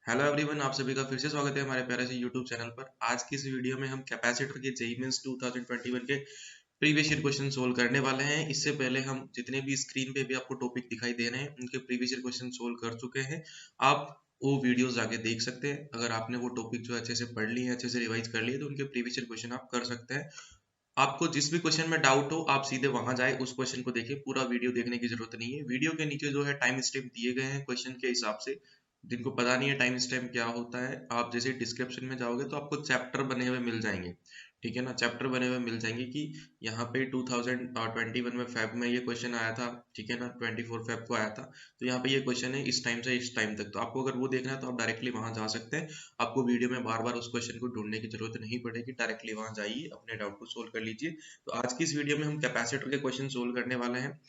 Hello everyone, आप सभी का फिर से स्वागत है हमारे प्यारे से यूट्यूब चैनल पर। आज की इस वीडियो में हम कैपेसिटर के जेईई मेंस 2021 के प्रीवियस ईयर क्वेश्चन सोल्व करने वाले हैं। इससे पहले हम जितने भी स्क्रीन पे भी आपको टॉपिक दिखाई दे रहे हैं उनके प्रीवियस ईयर क्वेश्चन सोल्व कर चुके हैं। आप वो वीडियोस जाके देख सकते हैं। अगर आपने वो टॉपिक जो अच्छे से पढ़ लिए, अच्छे से रिवाइज कर लिए, तो उनके प्रीवियस ईयर क्वेश्चन आप कर सकते हैं। आपको जिस भी क्वेश्चन में डाउट हो, आप सीधे वहां जाए, उस क्वेश्चन को देखिए। पूरा वीडियो देखने की जरूरत नहीं है। वीडियो के नीचे जो है टाइम स्टैम्प दिए गए हैं क्वेश्चन के हिसाब से। जिनको पता नहीं है टाइम स्टैम्प क्या होता है, आप जैसे डिस्क्रिप्शन में जाओगे तो आपको चैप्टर बने हुए मिल जाएंगे। ठीक है ना, चैप्टर बने हुए मिल जाएंगे कि यहाँ पे 2021 में फेब में ये क्वेश्चन आया था। ठीक है ना, 24 फेब को आया था। तो यहाँ पे ये क्वेश्चन है इस टाइम से इस टाइम तक। तो आपको अगर वो देखना है तो आप डायरेक्टली वहां जा सकते हैं। आपको वीडियो में बार बार उस क्वेश्चन को ढूंढने की जरूरत नहीं पड़ेगी, डायरेक्टली वहां जाइए, अपने डाउट को सोल्व कर लीजिए। तो आज की इस वीडियो में हम कैपेसिटर के क्वेश्चन सोल्व करने वाले हैं।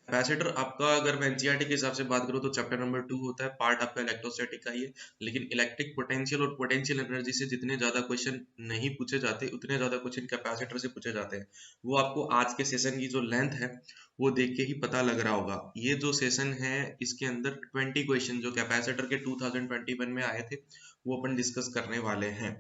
कैपेसिटर आपका, अगर मैं एनसीईआरटी के हिसाब से बात करूं तो चैप्टर नंबर 2 होता है। पार्ट आपका इलेक्ट्रोस्टैटिक का ही है। लेकिन इलेक्ट्रिक पोटेंशियल और पोटेंशियल एनर्जी से जितने ज्यादा क्वेश्चन नहीं पूछे जाते, उतने ज्यादा क्वेश्चन कैपेसिटर से पूछे जाते हैं। वो आपको आज के सेशन की जो लेंथ है वो देख के ही पता लग रहा होगा। ये जो सेशन है इसके अंदर 20 क्वेश्चन जो कैपेसिटर के 2021 में आए थे वो अपन डिस्कस करने वाले हैं।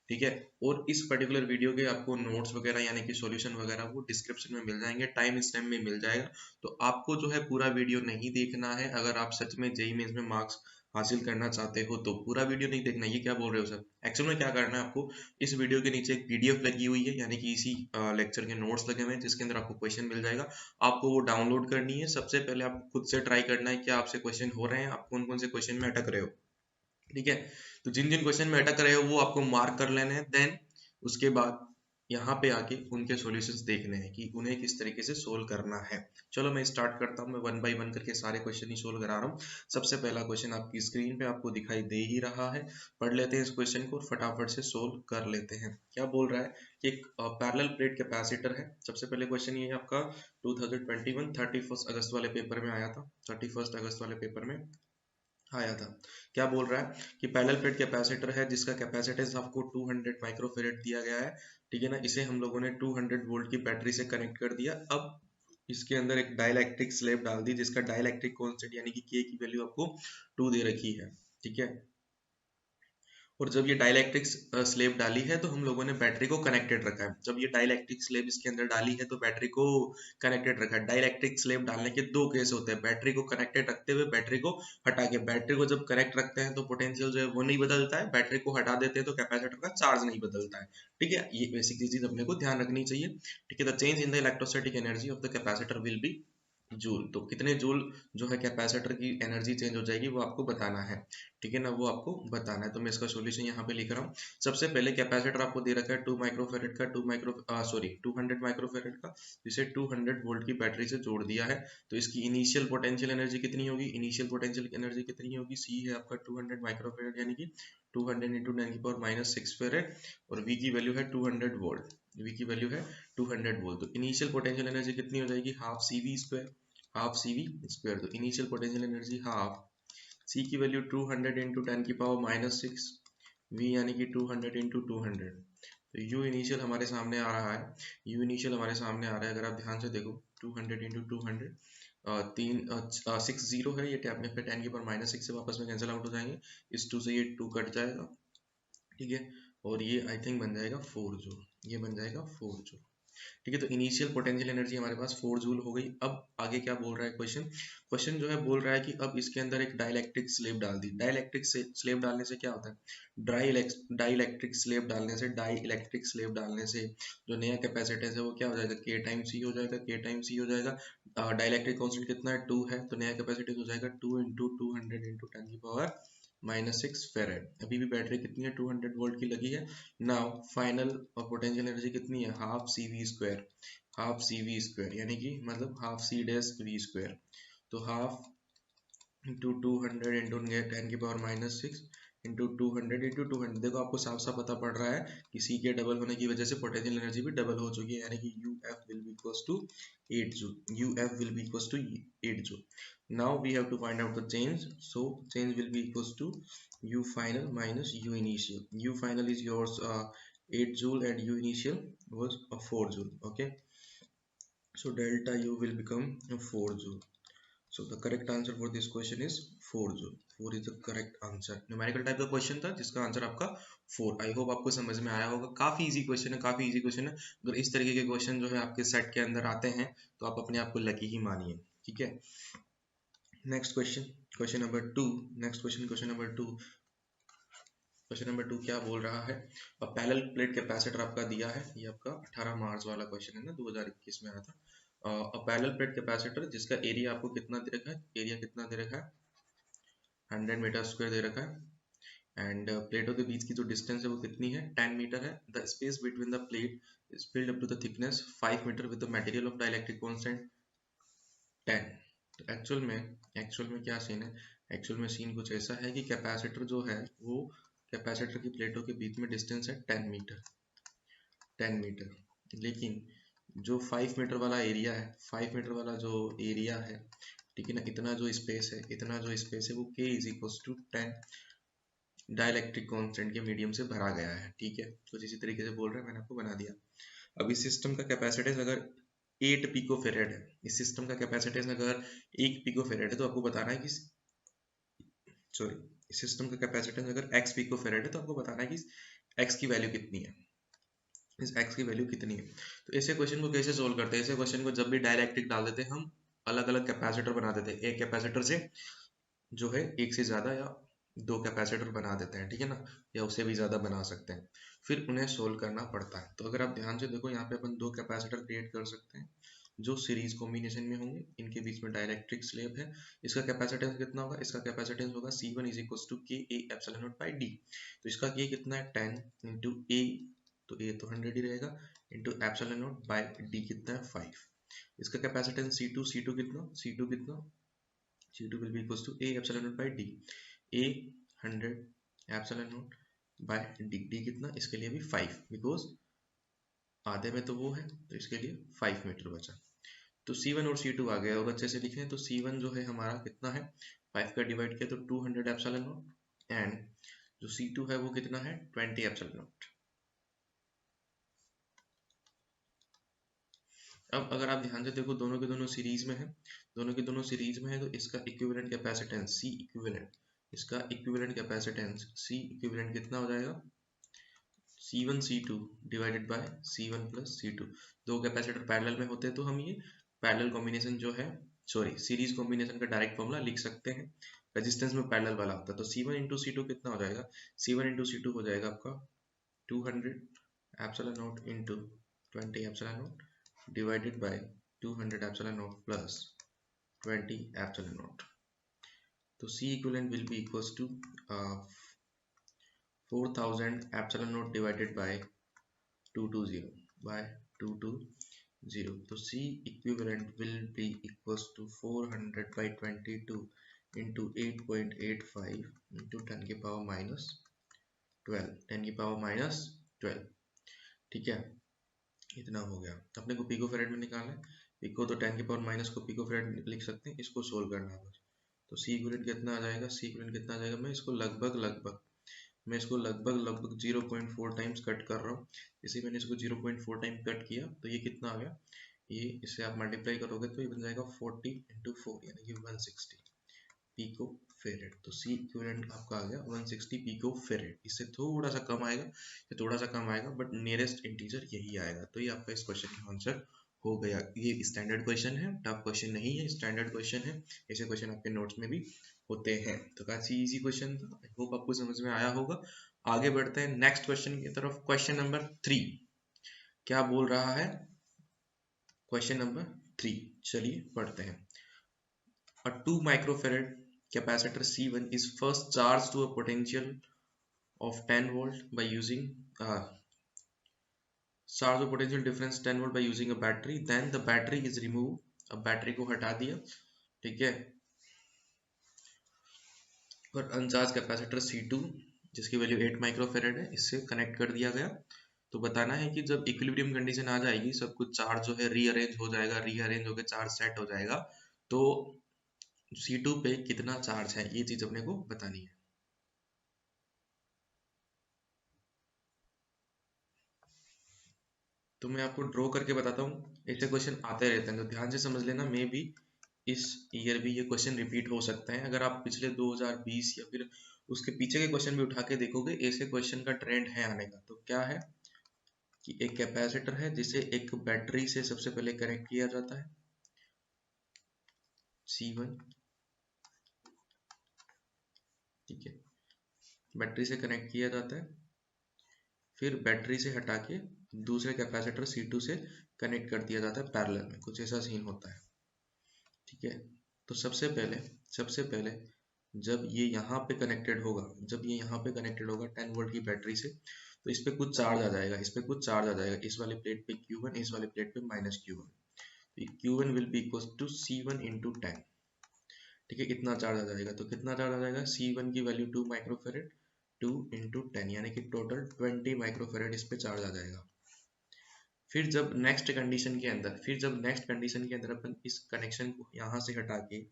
ठीक है। और इस पर्टिकुलर वीडियो के आपको नोट्स वगैरह यानी कि सॉल्यूशन वगैरह वो डिस्क्रिप्शन में मिल जाएंगे, टाइम स्टैम्प में मिल जाएगा। तो आपको जो है पूरा वीडियो नहीं देखना है। अगर आप सच में जेईई मेंस में मार्क्स हासिल करना चाहते हो तो पूरा वीडियो नहीं देखना। ये क्या बोल रहे हो सर? एक्चुअल में क्या करना है आपको, इस वीडियो के नीचे एक पीडीएफ लगी हुई है, यानी कि इसी लेक्चर के नोट्स लगे हुए हैं जिसके अंदर आपको क्वेश्चन मिल जाएगा। आपको वो डाउनलोड करनी है। सबसे पहले आपको खुद से ट्राई करना है क्या आपसे क्वेश्चन हो रहे हैं, आप कौन कौन से क्वेश्चन में अटक रहे हो। ठीक है। तो जिन जिन क्वेश्चन में अटक रहे हो वो आपको मार्क कर लेने हैं। देन उसके बाद यहाँ पे आके उनके सॉल्यूशंस देखने हैं कि उन्हें किस तरीके से सोल्व करना है। चलो मैं स्टार्ट करता हूँ। मैं वन बाय वन करके सारे क्वेश्चन ही सोल्व करा रहा हूँ। सबसे पहला क्वेश्चन आपकी स्क्रीन पे आपको दिखाई दे ही रहा है। पढ़ लेते हैं इस क्वेश्चन को और फटाफट से सोल्व कर लेते हैं। क्या बोल रहा है कि एक पैरेलल प्लेट कैपेसिटर है। सबसे पहले क्वेश्चन ये है आपका 2021 31 अगस्त वाले पेपर में आया था। 31 अगस्त वाले पेपर में आया था। क्या बोल रहा है कि पैरेलल प्लेट कैपेसिटर है जिसका कैपेसिटेंस आपको 200 माइक्रोफेरेड दिया गया है। ठीक है ना, इसे हम लोगों ने 200 वोल्ट की बैटरी से कनेक्ट कर दिया। अब इसके अंदर एक डाइलेक्ट्रिक स्लेब डाल दी जिसका डाइलेक्ट्रिक कांस्टेंट यानी कि के की वैल्यू आपको 2 दे रखी है। ठीक है। और जब ये डाइलेक्ट्रिक स्लेब डाली है तो हम लोगों ने बैटरी को कनेक्टेड रखा है। जब ये डाइलेक्ट्रिक स्लेब इसके अंदर डाली है तो बैटरी को कनेक्टेड रखा है। डाइलेक्ट्रिक स्लेब डालने के दो केस होते हैं, बैटरी को कनेक्टेड रखते हुए बैटरी को हटा के। बैटरी को जब कनेक्ट रखते हैं तो पोटेंशियल जो है वो नहीं बदलता है, बैटरी को हटा देते हैं तो कैपेसिटर का चार्ज नहीं बदलता है। ठीक है, ये बेसिक चीज अपने को ध्यान रखनी चाहिए। ठीक है, the change in the electrostatic energy of the capacitor will be joule. तो कितने जूल जो है कैपेसिटर की एनर्जी चेंज हो जाएगी वो आपको बताना है। ठीक है ना, वो आपको बताना है। तो मैं इसका सॉल्यूशन यहाँ पे लिख रहा हूँ। सबसे पहले कैपेसिटर आपको दे रखा है 2 माइक्रोफेरेड का, 200 माइक्रोफेरेड का, जिसे 200 वोल्ट की बैटरी से जोड़ दिया है। तो इसकी इनिशियल पोटेंशियल एनर्जी कितनी होगी? इनिशियल पोटेंशियल एनर्जी कितनी होगी? सी है आपका 200 माइक्रोफेरेड यानी कि 200 इंटू 10⁻⁻6 फेरेड। और वी की वैल्यू है 200 वोल्ट। वी की वैल्यू है 200 वोल्ट। तो इनिशियल पोटेंशियल एनर्जी कितनी हो जाएगी? Half C V square. Half C V square. तो initial potential energy half C की वैल्यू 200 इंटू 10⁻⁻6, वी यानी कि 200 इंटू 200। तो यू इनिशियल हमारे सामने आ रहा है। यू इनिशियल हमारे सामने आ रहा है, अगर आप ध्यान से देखो 200 इंटू 200, तीन 6 जीरो है। ये टैब में 10⁻⁻6 से वापस में कैंसिल आउट हो जाएंगे। इस 2 से ये 2 कट जाएगा। ठीक है। और ये आई थिंक बन जाएगा 4 जूल। ये बन जाएगा 4 जूल। ठीक है। तो इनिशियल पोटेंशियल एनर्जी हमारे पास 4 जूल हो गई। अब आगे क्या बोल रहा है क्वेश्चन? क्वेश्चन जो है बोल रहा है कि अब इसके अंदर एक डाइलेक्ट्रिक स्लेब डाल दी। डाइलेक्ट्रिक स्लेब डालने से क्या होता है? डाइलेक्ट्रिक स्लेब डालने से, डाइलेक्ट्रिक स्लेब डालने से जो नया कैपेसिटेंस है वो क्या हो जाएगा? के टाइम सी हो जाएगा। के टाइम सी हो जाएगा। डाइलेक्ट्रिक कांस्टेंट कितना है? 2 है। तो नया कैपेसिटेंस हो जाएगा 2 इंटू 200 इंटू 10⁻⁻6 फेरेड। अभी भी बैटरी कितनी है? 200 वोल्ट की लगी है। नाउ फाइनल पोटेंशियल एनर्जी कितनी है? Half C V square. Half C V square यानी कि मतलब half C dash V square. तो half into 200 into 10⁻⁻6 into 200 into 200। देखो आपको साफ साफ पता पड़ रहा है कि सी के डबल होने की वजह से पोटेंशियल एनर्जी भी डबल हो चुकी है, यानी कि U F will be equals to 8 joule. U F will be equals to 8 joule. now we have to find out the change, so change will be equals to u final minus u initial. U final is yours 8 joule and u initial was 4 joule. Okay, so delta u will become 4 joule. So the correct answer for this question is 4 joule. 4 is the correct answer. Numerical type का question था जिसका answer आपका 4. I hope आपको समझ में आया होगा. काफी इजी क्वेश्चन है, काफी इजी क्वेश्चन है. अगर इस तरीके के क्वेश्चन जो है आपके सेट के अंदर आते हैं तो आप अपने आप को लकी ही मानिए. ठीक है. Next question, question number 2. Next question, question number 2. Question number 2 क्या बोल रहा है? पैरेलल प्लेट कैपेसिटर आपका दिया है. ये आपका 18 मार्च वाला क्वेश्चन है ना, 2021 में आया था. पैरेलल प्लेट कैपेसिटर जिसका एरिया आपको कितना दे रखा है? एरिया कितना दे रखा है? 100 मीटर स्क्वायर दे रखा है. एंड प्लेटों के बीच की जो डिस्टेंस है वो कितनी है? 10 मीटर है. The space between the plate is filled up to the thickness 5 metre with the material of dielectric constant 10. तो एक्चुअल में क्या सीन है? एक्चुअल में सीन कुछ ऐसा है कि कैपेसिटर जो है वो कैपेसिटर की प्लेटों के बीच में डिस्टेंस है 10 मीटर. 10 मीटर. लेकिन जो 5 मीटर वाला एरिया है, 5 मीटर वाला जो एरिया है, ठीक है ना, इतना जो स्पेस है, इतना जो स्पेस है वो K is equal to 10 dielectric constant के मीडियम से भरा गया है. ठीक है. तो इसी तरीके से बोल रहे हैं, मैंने आपको बना दिया. अब इस सिस्टम का कैपेसिटेंस अगर 8 पिको फेरेड है, इस सिस्टम का कैपेसिटेंस अगर 1 पिको फेरेड है, तो आपको बताना है कि सॉरी, इस सिस्टम का कैपेसिटेंस अगर x पिको फेरेड है तो आपको बताना है कि x की वैल्यू कितनी है. इस x की वैल्यू कितनी है? तो ऐसे क्वेश्चन को कैसे सोल्व करते हैं? ऐसे क्वेश्चन को जब भी डायलैक्ट्रिक डाल देते हैं हम अलग अलग कैपेसिटर बना देते हैं. एक कैपेसिटर से जो है एक से ज्यादा या 2 कैपेसिटर बना देते हैं. ठीक है ना, या उससे भी ज्यादा बना सकते हैं. फिर उन्हें सोल्व करना पड़ता है. तो अगर आप ध्यान से देखो, यहाँ पे अपन 2 कैपेसिटर क्रिएट कर सकते हैं जो सीरीज कॉम्बिनेशन में होंगे. इनके बीच में डायलैक्ट्रिक स्लैब है. इसका कैपेसिटेंस कितना होगा? इसका कैपेसिटेंस होगा C1 इज इक्वल टू के A epsilon naught by D. तो इसका ये कितना है? 10 इंटू ए, तो ए तो 100 ही रहेगा, into epsilon naught by D कितना है? 5. इसका कैपेसिटेंस C2 कितना? C2 कितना? C2 will be equals to A epsilon naught by D. A 100 epsilon naught by D. D कितना? इसके लिए भी 5, बिकॉज आधे में तो वो है, तो इसके लिए 5 मीटर बचा. तो C1 और C2 आ गया. और अच्छे से लिखें तो C1 जो है हमारा कितना है? 5 का डिवाइड किया तो 200 एप्सिलॉन नॉट. एंड जो C2 है वो कितना है? 20 एप्सिलॉन नॉट. अब अगर आप ध्यान से देखो, दोनों के दोनों सीरीज में है, दोनों के दोनों सीरीज में है, तो इसका इक्विवेलेंट कैपेसिटेंस C इक्विवेलेंट, इसका इक्विवेलेंट कैपेसिटेंस C इक्विवेलेंट कितना हो जाएगा? C1 C2 divided by C1 plus C2. दो कैपेसिटर पैरेलल में होते हैं तो हम ये पैरेलल कॉम्बिनेशन जो है, सॉरी सीरीज कॉम्बिनेशन का डायरेक्ट फॉर्मूला लिख सकते हैं. रेजिस्टेंस में पैरेलल वाला होता है. तो C1 इंटू C2 कितना हो जाएगा? C1 इंटू C2 हो जाएगा आपका 200 epsilon not into 20 epsilon not divided by 200 epsilon naught plus 20 epsilon naught. So C equivalent will be equals to 4000 epsilon naught divided by 220 by 220. So C equivalent will be equals to 400 by 22 into 8.85 into 10 की power minus 12, 10 की power minus 12. ठीक है, इतना हो गया. अपने को pico फेरेड में निकालना है. पिको तो 10 की पावर माइनस को पिको फेरेड लिख सकते हैं. इसको सोल्व करना है बस. तो सी इक्विवेलेंट कितना आ जाएगा? सी इक्विवेलेंट कितना आ जाएगा? मैं इसको लगभग 0.4 टाइम्स कट कर रहा हूँ. इसी मैंने इसको 0.4 टाइम कट किया तो ये कितना आ गया? ये इससे आप मल्टीप्लाई करोगे तो ये बन जाएगा 40 इंटू 4 यानी कि 160 पिको फेरेड. तो C इक्विवेलेंट आपका आ गया 160 पिको फेरेड. इससे थोड़ा सा कम आएगा, ये थोड़ा सा कम आएगा, बट नियरेस्ट इंटीजर यही आएगा. तो ये आपका इस क्वेश्चन का आंसर हो गया. ये स्टैंडर्ड क्वेश्चन है, टफ क्वेश्चन नहीं है, स्टैंडर्ड क्वेश्चन है. ऐसे क्वेश्चन आपके नोट्स में भी होते हैं. तो काफी इजी क्वेश्चन था. आई होप आपको समझ में आया होगा. आगे बढ़ते हैं नेक्स्ट क्वेश्चन की तरफ. क्वेश्चन नंबर 3 क्या बोल रहा है? क्वेश्चन नंबर 3 चलिए पढ़ते हैं. A 2 microfarad capacitor C1 is first charged to a potential of 10 volt by using charge of potential difference 10 volt by using a battery. Then the battery is removed. अब battery को हटा दिया, ठीक है, और अनचार्ज कैपेसिटर C2 जिसकी value 8 microfarad है इससे कनेक्ट कर दिया गया. तो बताना है कि जब इक्विलिब्रियम कंडीशन आ जाएगी, सब कुछ चार्ज जो है रीअरेंज हो जाएगा, रीअरेंज होकर चार्ज सेट हो जाएगा, तो C2 पे कितना चार्ज है ये चीज अपने को बतानी है. तो मैं आपको ड्रॉ करके बताता हूँ. ऐसे क्वेश्चन आते रहते हैं तो ध्यान से समझ लेना. मैं भी इस ईयर भी ये क्वेश्चन रिपीट हो सकते हैं। अगर आप पिछले 2020 या फिर उसके पीछे के क्वेश्चन भी उठा के देखोगे, ऐसे क्वेश्चन का ट्रेंड है आने का। तो क्या है कि एक कैपेसिटर है जिसे एक बैटरी से सबसे पहले कनेक्ट किया जाता है, C1, ठीक है, बैटरी से कनेक्ट किया जाता है, फिर बैटरी से हटा के दूसरे कैपेसिटर C2 से कनेक्ट कर दिया जाता है पैरेलल में, कुछ ऐसा सीन होता है, ठीक है। तो सबसे पहले जब ये यहाँ पे कनेक्टेड होगा, जब ये यहाँ पे कनेक्टेड होगा 10 वोल्ट की बैटरी से, तो इस पे कुछ चार्ज आ जाएगा, इस पे कुछ चार्ज आ जाएगा, इस वाले प्लेट पे Q1, इस वाले प्लेट पे -Q1। तो Q1 will be equal to C1 into 10, ठीक है, इतना चार्ज आ जाएगा। तो कितना चार्ज आ जाएगा, C1 की वैल्यू 2 माइक्रोफेरेड, 2 इंटू 10 यानी कि टोटल 20 माइक्रोफेरेड इस पे चार्ज आ जाएगा। फिर जब नेक्स्ट कंडीशन के अंदर अपन इस कनेक्शन को यहाँ से हटा के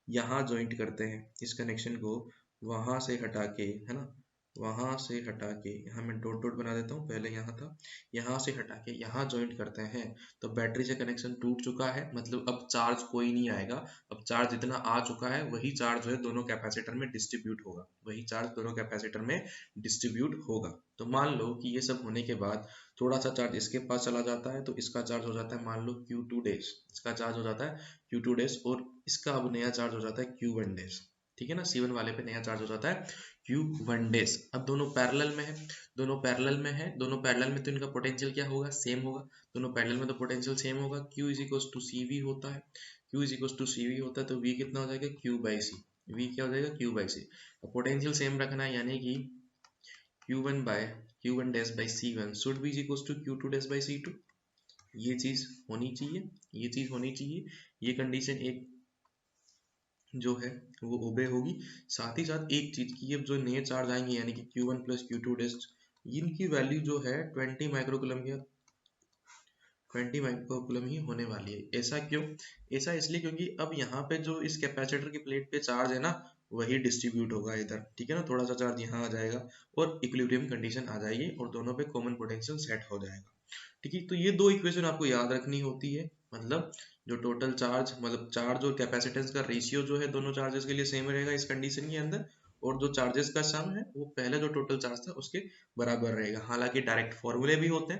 यहाँ ज्वाइंट करते हैं, इस कनेक्शन को वहां से हटा के, है ना, वहां से हटा के यहाँ मैं डॉट डॉट बना देता हूँ, पहले यहाँ था, यहाँ से हटा के यहाँ ज्वाइंट करते हैं, तो बैटरी से कनेक्शन टूट चुका है, मतलब अब चार्ज कोई नहीं आएगा। अब चार्ज जितना आ चुका है वही चार्ज जो है दोनों कैपेसिटर में डिस्ट्रीब्यूट होगा, वही चार्ज दोनों कैपेसिटर में डिस्ट्रीब्यूट होगा। तो मान लो कि ये सब होने के बाद थोड़ा सा चार्ज इसके पास चला जाता है, तो इसका चार्ज हो जाता है मान लो Q2 डेज, इसका चार्ज हो जाता है Q2 डेज, और इसका अब नया चार्ज हो जाता है Q1 डेज, ठीक है ना। C1 वाले पे नया चार्ज हो जाता है Q1 डेज। अब दोनों पैरेलल में है, दोनों पैरेलल में तो इनका पोटेंशियल क्या होगा, सेम होगा। दोनों पैरेलल में तो पोटेंशियल सेम होगा, Q is equal to CV होता है, Q is equal to CV होता है, तो V कितना हो जाएगा, Q बाई C। V क्या हो जाएगा, Q by C। Potential same रखना है, यानी कि Q1 dash by C1 should be equals to Q2 dash by C2। ये चीज होनी चाहिए, ये चीज होनी चाहिए, ये कंडीशन एक जो है वो ओबे होगी। साथ ही साथ एक चीज की, अब जो नए चार्ज आएंगे यानी कि Q1 प्लस Q2 डेस्ट, इनकी वैल्यू जो है 20 माइक्रोकुलम या 20 माइक्रोकुलम ही होने वाली है। ऐसा क्यों, ऐसा इसलिए क्योंकि अब यहाँ पे जो इस कैपेसिटर की प्लेट पे चार्ज है ना, वही डिस्ट्रीब्यूट होगा इधर, ठीक है ना। थोड़ा सा चार्ज यहाँ आ जाएगा और इक्विलिब्रियम कंडीशन आ जाएगी और दोनों पे कॉमन पोटेंशियल सेट हो जाएगा, ठीक है। तो ये दो इक्वेशन आपको याद रखनी होती है, मतलब जो टोटल चार्ज, मतलब चार्ज और कैपेसिटेंस का रेशियो जो है दोनों चार्जेस के लिए सेम रहेगा इस कंडीशन के अंदर, और जो चार्जेस का सम है वो पहले जो टोटल चार्ज था उसके बराबर रहेगा। हालांकि डायरेक्ट फॉर्मूले भी होते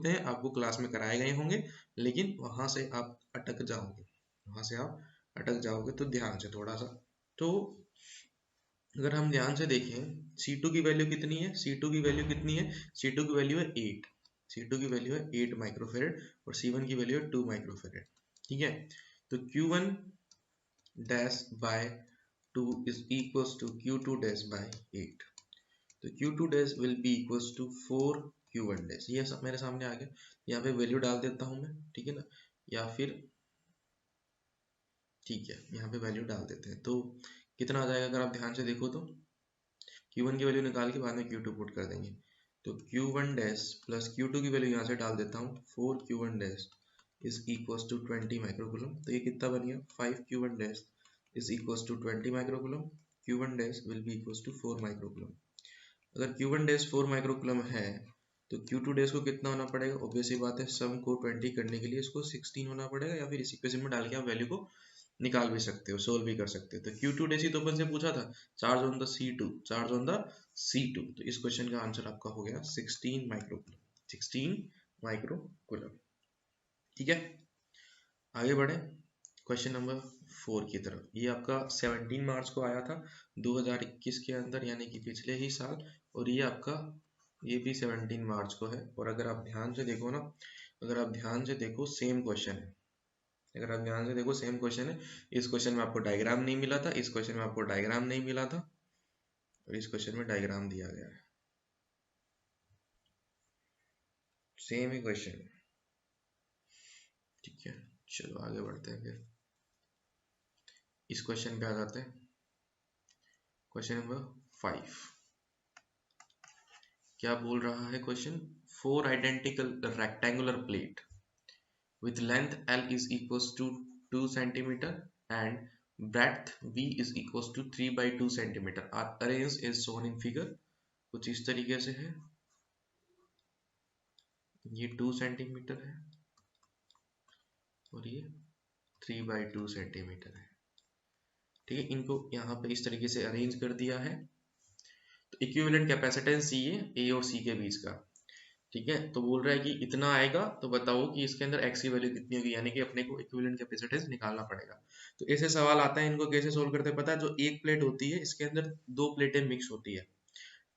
हैं, आपको क्लास में कराए गए होंगे, लेकिन वहां से आप अटक जाओगे, तो ध्यान से थोड़ा सा। तो अगर हम ध्यान से देखें, C2 की वैल्यू कितनी है, C2 की वैल्यू कितनी है, C2 की वैल्यू है 8, C2 की वैल्यू है 8 माइक्रोफेरेड, और C1 की वैल्यू है 2 माइक्रोफेरेड, ठीक है। तो Q1 dash by 2 is equals to Q2 dash by 8। तो Q2 dash will be equals to 4 Q1 dash, ये सब मेरे सामने आ गया। यहाँ पे वैल्यू डाल देता हूँ मैं, ठीक है ना, या फिर ठीक है यहाँ पे वैल्यू डाल देते हैं, तो कितना आ जाएगा अगर आप ध्यान से देखो तो, Q1 की वैल्यू निकाल के बाद में Q2 पुट कर देंगे, तो Q1 डैश प्लस Q2 की वैल्यू यहाँ से डाल देता हूँ, 4 Q1 dash is equals to 20 microcoulomb. तो ये कितना बन गया, 5 Q1 dash is equals to 20 microcoulomb, Q1 dash will be equals to 4 microcoulomb. अगर Q1 डैश 4 माइक्रोकुलम है तो Q2 डैश को कितना होना पड़ेगा, ऑब्वियस सी बात है, सम को 20 करने के लिए इसको 16 होना पड़ेगा, या फिर इस इक्वेशन में डाल के आप वैल्यू को निकाल भी सकते हो, सोल्व भी कर सकते हो। तो Q2 डेसी तो अपन से पूछा था, चार्ज ऑन द C2, तो इस क्वेश्चन का आंसर आपका हो गया 16 माइक्रोकुलम, 16 माइक्रोकुलम, ठीक है। आगे बढ़े क्वेश्चन नंबर 4 की तरफ। ये आपका 17 मार्च को आया था 2021 के अंदर, यानी कि पिछले ही साल, और ये आपका ये भी 17 मार्च को है। और अगर आप ध्यान से देखो ना, सेम क्वेश्चन है, इस क्वेश्चन में आपको डायग्राम नहीं मिला था, इस क्वेश्चन में आपको डायग्राम नहीं मिला था, और इस क्वेश्चन में डायग्राम दिया गया है, सेम ही क्वेश्चन, ठीक है। चलो आगे बढ़ते हैं, फिर इस क्वेश्चन पे आ जाते हैं। क्वेश्चन नंबर 5 क्या बोल रहा है question, 4 identical rectangular plate with length L is equals to 2 centimeter and breadth V is equals to 3 by 2 centimeter are arranged as shown in figure। कुछ इस तरीके से है, ये 2 सेंटीमीटर है और ये 3/2 सेंटीमीटर है। ठीक है, इनको यहाँ पे इस तरीके से अरेंज कर दिया है। तो इक्विवेलेंट कैपेसिटेंस ये ए और सी के बीच का। ठीक है, तो बोल रहा है कि इतना आएगा, तो बताओ कि इसके अंदर एक्स की वैल्यू कितनी होगी, यानी कि अपने को इक्विवेलेंट कैपेसिटेंस निकालना पड़ेगा। तो ऐसे सवाल आता है, इनको कैसे सोल्व करते हैं पता है? जो एक प्लेट होती है इसके अंदर दो प्लेटें मिक्स होती है।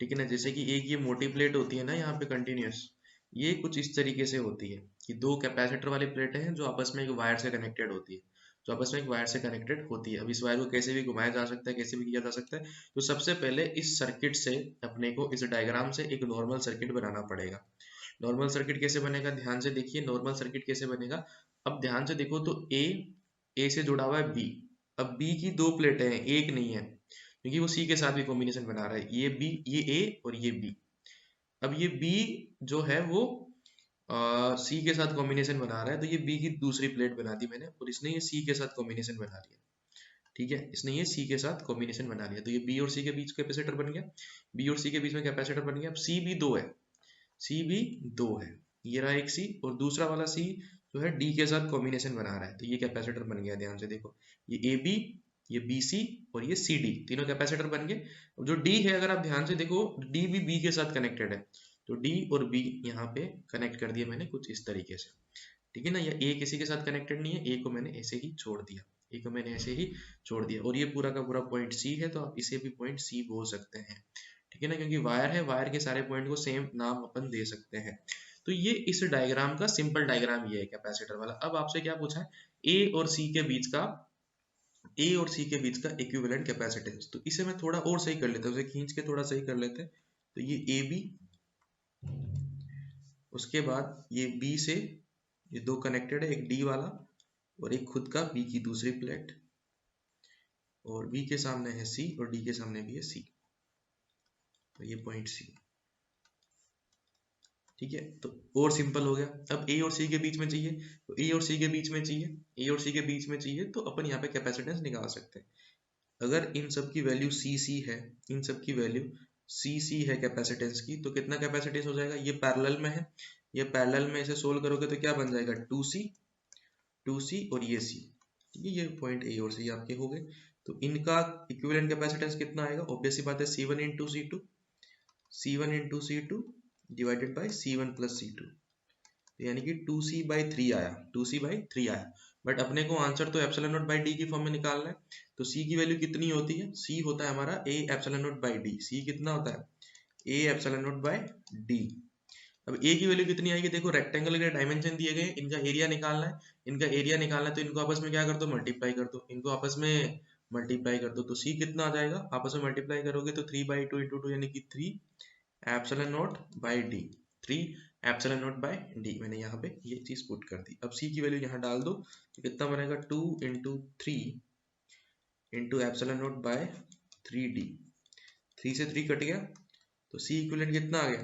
ठीक है ना, जैसे कि एक ये मोटी प्लेट होती है ना यहाँ पे कंटिन्यूस, ये कुछ इस तरीके से होती है कि दो कैपेसिटर वाली प्लेटें हैं जो आपस में एक वायर से कनेक्टेड होती है, जो आपस में एक वायर से कनेक्टेड होती है। अब इस वायर को कैसे भी घुमाया जा सकता है, कैसे भी किया जा सकता है। तो सबसे पहले इस सर्किट से अपने को, इस डायग्राम से एक नॉर्मल सर्किट बनाना पड़ेगा। नॉर्मल सर्किट कैसे बनेगा, ध्यान से देखिए नॉर्मल सर्किट कैसे बनेगा। अब ध्यान से देखो तो ए से जुड़ा हुआ है बी। अब बी की दो प्लेटें हैं, एक नहीं है, क्योंकि वो सी के साथ भी कॉम्बिनेशन बना रहा है। ये बी, ये ए और ये बी। अब ये बी जो है वो सी के साथ कॉम्बिनेशन बना रहा है, तो ये बी की दूसरी प्लेट बना दी मैंने, और इसने ये सी के साथ कॉम्बिनेशन बना लिया। ठीक है, इसने ये सी के साथ कॉम्बिनेशन बना लिया, तो ये बी और सी के बीच कैपेसिटर बन गया। बी और सी के बीच में कैपेसिटर बन गया। अब सी भी दो है, सी भी दो है, ये रहा एक सी, और दूसरा वाला सी जो है डी के साथ कॉम्बिनेशन बना रहा है, तो ये कैपेसिटर बन गया। ध्यान से देखो, ये ए बी, ये बी सी और ये सी डी, तीनों कैपेसिटर बन गए। अब जो डी है, अगर आप ध्यान से देखो, डी भी बी के साथ कनेक्टेड है, तो डी और बी यहाँ पे कनेक्ट कर दिया मैंने कुछ इस तरीके से। ठीक है ना, ये ए किसी के साथ कनेक्टेड नहीं है, ए को मैंने ऐसे ही छोड़ दिया, ए को मैंने ऐसे ही छोड़ दिया, और ये पूरा का पूरा पॉइंट सी है, तो आप इसे भी पॉइंट सी बोल सकते हैं। ठीक है ना, क्योंकि वायर है, वायर के सारे पॉइंट को सेम नाम अपन दे सकते हैं। तो ये इस डायग्राम का सिंपल डायग्राम ये है कैपेसिटर वाला। अब आपसे क्या पूछा है, ए और सी के बीच का, ए और सी के बीच का इक्विवेलेंट कैपेसिटेंस। तो इसे मैं थोड़ा और सही कर लेता हूँ, उसे खींच के थोड़ा सही कर लेते हैं। तो ये ए बी, उसके बाद ये बी से ये दो कनेक्टेड है, एक डी वाला और एक खुद का बी की दूसरी प्लेट, और बी के सामने है सी और डी के सामने भी है सी, तो ये पॉइंट सी। ठीक है, तो और सिंपल हो गया। अब ए और सी के बीच में चाहिए, तो ए और सी के बीच में चाहिए, ए और सी के बीच में चाहिए, तो अपन यहाँ पे कैपेसिटेंस निकाल सकते हैं। अगर इन सब की वैल्यू सी सी है, इन सब की वैल्यू सी सी है कैपेसिटेंस की, तो कितना कैपेसिटेंस हो जाएगा, ये पैरेलल में है, ये पैरेलल में इसे सोल्व करोगे तो क्या बन जाएगा, टू सी और ये सी। ठीक है, ये पॉइंट ए और सी आपके हो गए। तो इनका इक्विवेलेंट कैपेसिटेंस कितना आएगा, ऑब्वियस सी बात है, C one into C two, C one into C two divided by C one plus C two, यानी कि 2c/3 आया, 2c/3 आया। बट अपने को आंसर तो एप्सिलॉन नॉट बाई डी की फॉर्म में निकालना है। तो c की वैल्यू कितनी होती है, c होता है हमारा a epsilon naught by D. c कितना होता है, a epsilon naught by D. अब a की वैल्यू कितनी आएगी, देखो रेक्टेंगल के डायमेंशन दिए गए, इनका एरिया निकालना है, इनका एरिया निकालना है, तो इनको आपस में क्या कर दो, मल्टीप्लाई कर दो, इनको आपस में मल्टीप्लाई कर दो। तो c कितना आ जाएगा, आपस में मल्टीप्लाई करोगे तो 3/2 इंटू 2 यानी कि 3 epsilon naught by D, 3 epsilon naught by D. मैंने यहाँ पे ये चीज पुट कर दी। अब सी की वैल्यू यहाँ डाल दो, तो कितना बनेगा, 2 into 3 into epsilon naught by 3d, 3 से 3 कट गया, तो सी इक्विवेलेंट कितना आ गया,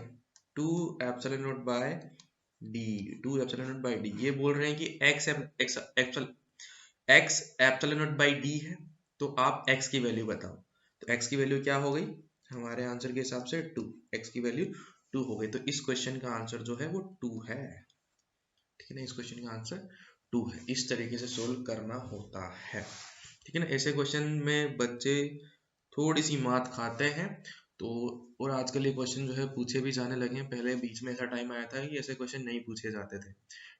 2 epsilon naught by D, 2 epsilon naught by D. ये बोल रहे हैं कि X epsilon naught by D है, तो आप एक्स की वैल्यू बताओ। तो एक्स की वैल्यू क्या हो गई, हमारे आंसर के हिसाब से 2, एक्स की वैल्यू 2 हो गई। तो इस क्वेश्चन का आंसर जो है वो 2 है। ठीक है ना, इस क्वेश्चन का आंसर 2 है। इस तरीके से सोल्व करना होता है। ठीक है ना, ऐसे क्वेश्चन में बच्चे थोड़ी सी मात खाते हैं। तो और आजकल ये क्वेश्चन जो है पूछे भी जाने लगे हैं, पहले बीच में ऐसा टाइम आया था कि ऐसे क्वेश्चन नहीं पूछे जाते थे।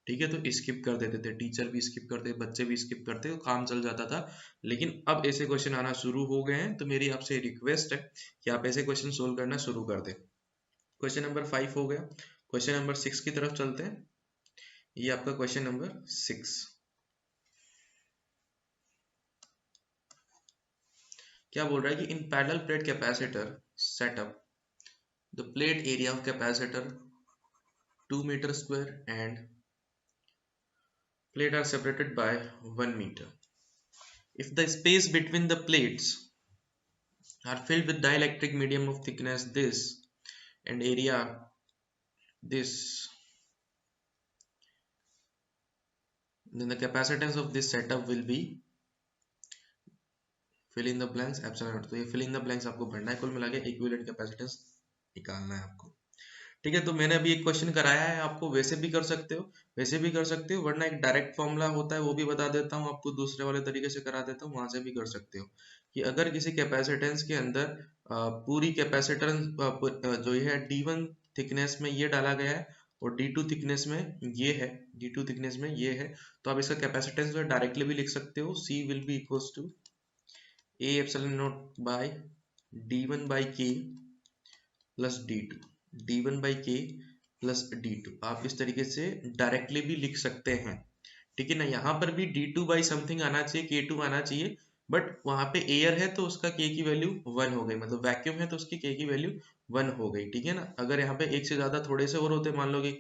ठीक है, तो स्किप कर देते थे, टीचर भी स्किप करते, बच्चे भी स्किप करते, तो काम चल जाता था। लेकिन अब ऐसे क्वेश्चन आना शुरू हो गए हैं, तो मेरी आपसे रिक्वेस्ट है कि आप ऐसे क्वेश्चन सोल्व करना शुरू कर दें। क्वेश्चन नंबर 5 हो गया, क्वेश्चन नंबर 6 की तरफ चलते हैं। ये आपका क्वेश्चन नंबर 6 क्या बोल रहा है कि in parallel plate capacitor setup the plate area of capacitor 2 meter square and plate are separated by 1 meter. If the space between the plates are filled with dielectric medium of thickness this and area this, then the capacitance of this setup will be fill in the blanks epsilon naught। तो ये fill in the blanks आपको भरना है, कुल मिला के equivalent capacitance निकालना है आपको। ठीक है, तो मैंने अभी एक क्वेश्चन कराया है आपको, वैसे भी कर सकते हो, वैसे भी कर सकते हो, वरना एक डायरेक्ट फॉर्मूला होता है वो भी बता देता हूँ आपको, दूसरे वाले तरीके से करा देता हूँ, वहां से भी कर सकते हो कि अगर किसी कैपेसिटेंस के अंदर पूरी कैपेसिटेंस जो है D1 थिकनेस में ये डाला गया है और D2 थिकनेस में ये है, D2 थिकनेस में ये है, तो आप इसका कैपेसिटेंस जो है डायरेक्टली भी लिख सकते हो, C will be equals to A epsilon naught by D1 by K plus D2, D1 by K plus D2, आप इस तरीके से डायरेक्टली भी लिख सकते हैं। ठीक है ना, यहाँ पर भी D2 बाई समथिंग आना चाहिए, K2 आना चाहिए, बट वहां पे एयर है तो उसका K की वैल्यू 1 हो गई, मतलब वैक्यूम है तो उसकी K की वैल्यू 1 हो गई। ठीक है ना, अगर यहाँ पे एक से ज्यादा थोड़े से और होते, मान लो कि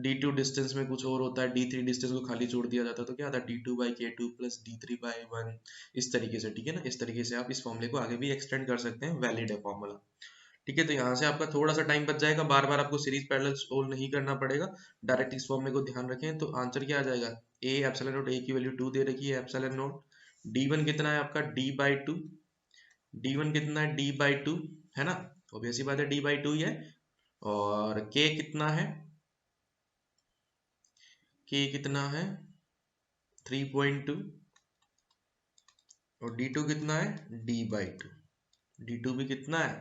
D2 डिस्टेंस में कुछ और होता है, D3 डिस्टेंस को खाली छोड़ दिया जाता है, तो क्या आता है D2 by K2 plus D3 by 1, इस तरीके से। ठीक है ना, इस तरीके से आप इस फॉर्मूले को आगे भी एक्सटेंड कर सकते हैं, वैलिड है फॉर्मूला। ठीक है, तो यहाँ से आपका थोड़ा सा टाइम बच जाएगा, बार बार आपको सीरीज पैरेलल सोल्व नहीं करना पड़ेगा, डायरेक्ट इस फॉर्मूले को ध्यान रखें। तो आंसर क्या आ जाएगा, ए एप्सिलॉन नॉट, ए की वैल्यू 2 दे रखी है, एप्सिलॉन नॉट D1 कितना है आपका D/2, D1 कितना है D/2, है ना, ऑब्वियस सी बात है D/2 ही है, और K कितना है, K कितना है 3.2, और D2 कितना है D/2, D2 भी कितना है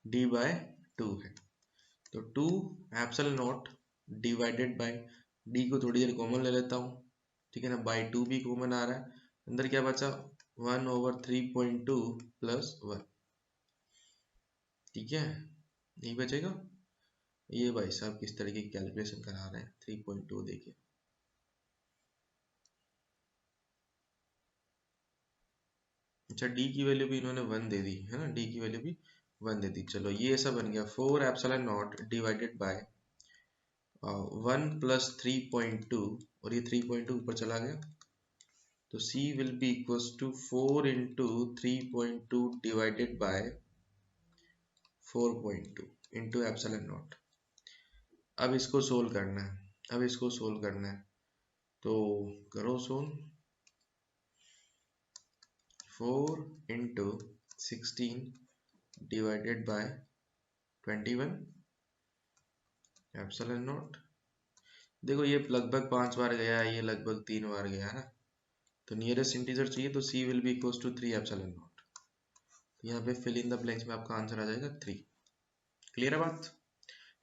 D/2 है, तो 2 epsilon not divided by D को थोड़ी देर कॉमन ले लेता हूँ, ठीक है ना, बाई 2 भी कॉमन आ रहा है, अंदर क्या बचा 1/3.2 प्लस 1, ठीक है, नहीं बचेगा। ये भाई साहब किस तरीके की कैलकुलेशन करा रहे हैं, 3.2 देखिए, अच्छा D की वैल्यू भी इन्होंने 1 दे दी है ना, D की वैल्यू भी 1 दे दी, चलो ये ऐसा बन गया 4 epsilon not divided by 1 plus 3.2, और ये 3.2 ऊपर चला गया, तो C will be equals to 4 into 3.2 divided by 4.2 into epsilon naught। अब इसको सोल्व करना है, अब इसको सोल्व करना है, तो करो solve. 4 into 16 divided by 21 epsilon naught। देखो ये लगभग 5 बार गया है, ये लगभग 3 बार गया है ना, तो नियरेस्ट इंटीजर चाहिए, तो C will be equals to 3 epsilon naught। यहाँ पे फिल इन द ब्लैंक्स में आपका आंसर आ जाएगा 3। क्लियर है बात,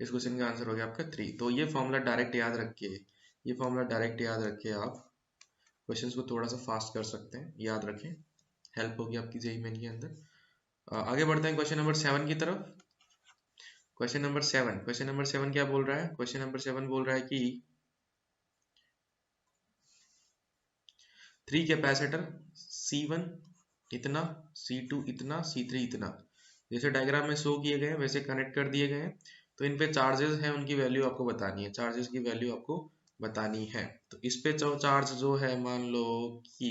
इस क्वेश्चन का आंसर हो गया आपका 3। तो ये फॉर्मूला डायरेक्ट याद रखिए, ये फॉर्मूला डायरेक्ट याद रखिए, आप क्वेश्चंस को थोड़ा सा फास्ट कर सकते हैं, याद रखें, हेल्प होगी आपकी जेईई मेन के अंदर। आगे बढ़ते हैं क्वेश्चन नंबर 7 की तरफ। क्वेश्चन नंबर 7, क्वेश्चन नंबर 7 क्या बोल रहा है, क्वेश्चन नंबर 7 बोल रहा है कि 3 कैपेसिटर C1 इतना, C2 इतना, C3 इतना, जैसे डायग्राम में शो किए गए हैं वैसे कनेक्ट कर दिए गए हैं, तो इन पे चार्जेस हैं, उनकी वैल्यू आपको बतानी है, चार्जेस की वैल्यू आपको बतानी है। तो इस पे चार्ज जो है, मान लो कि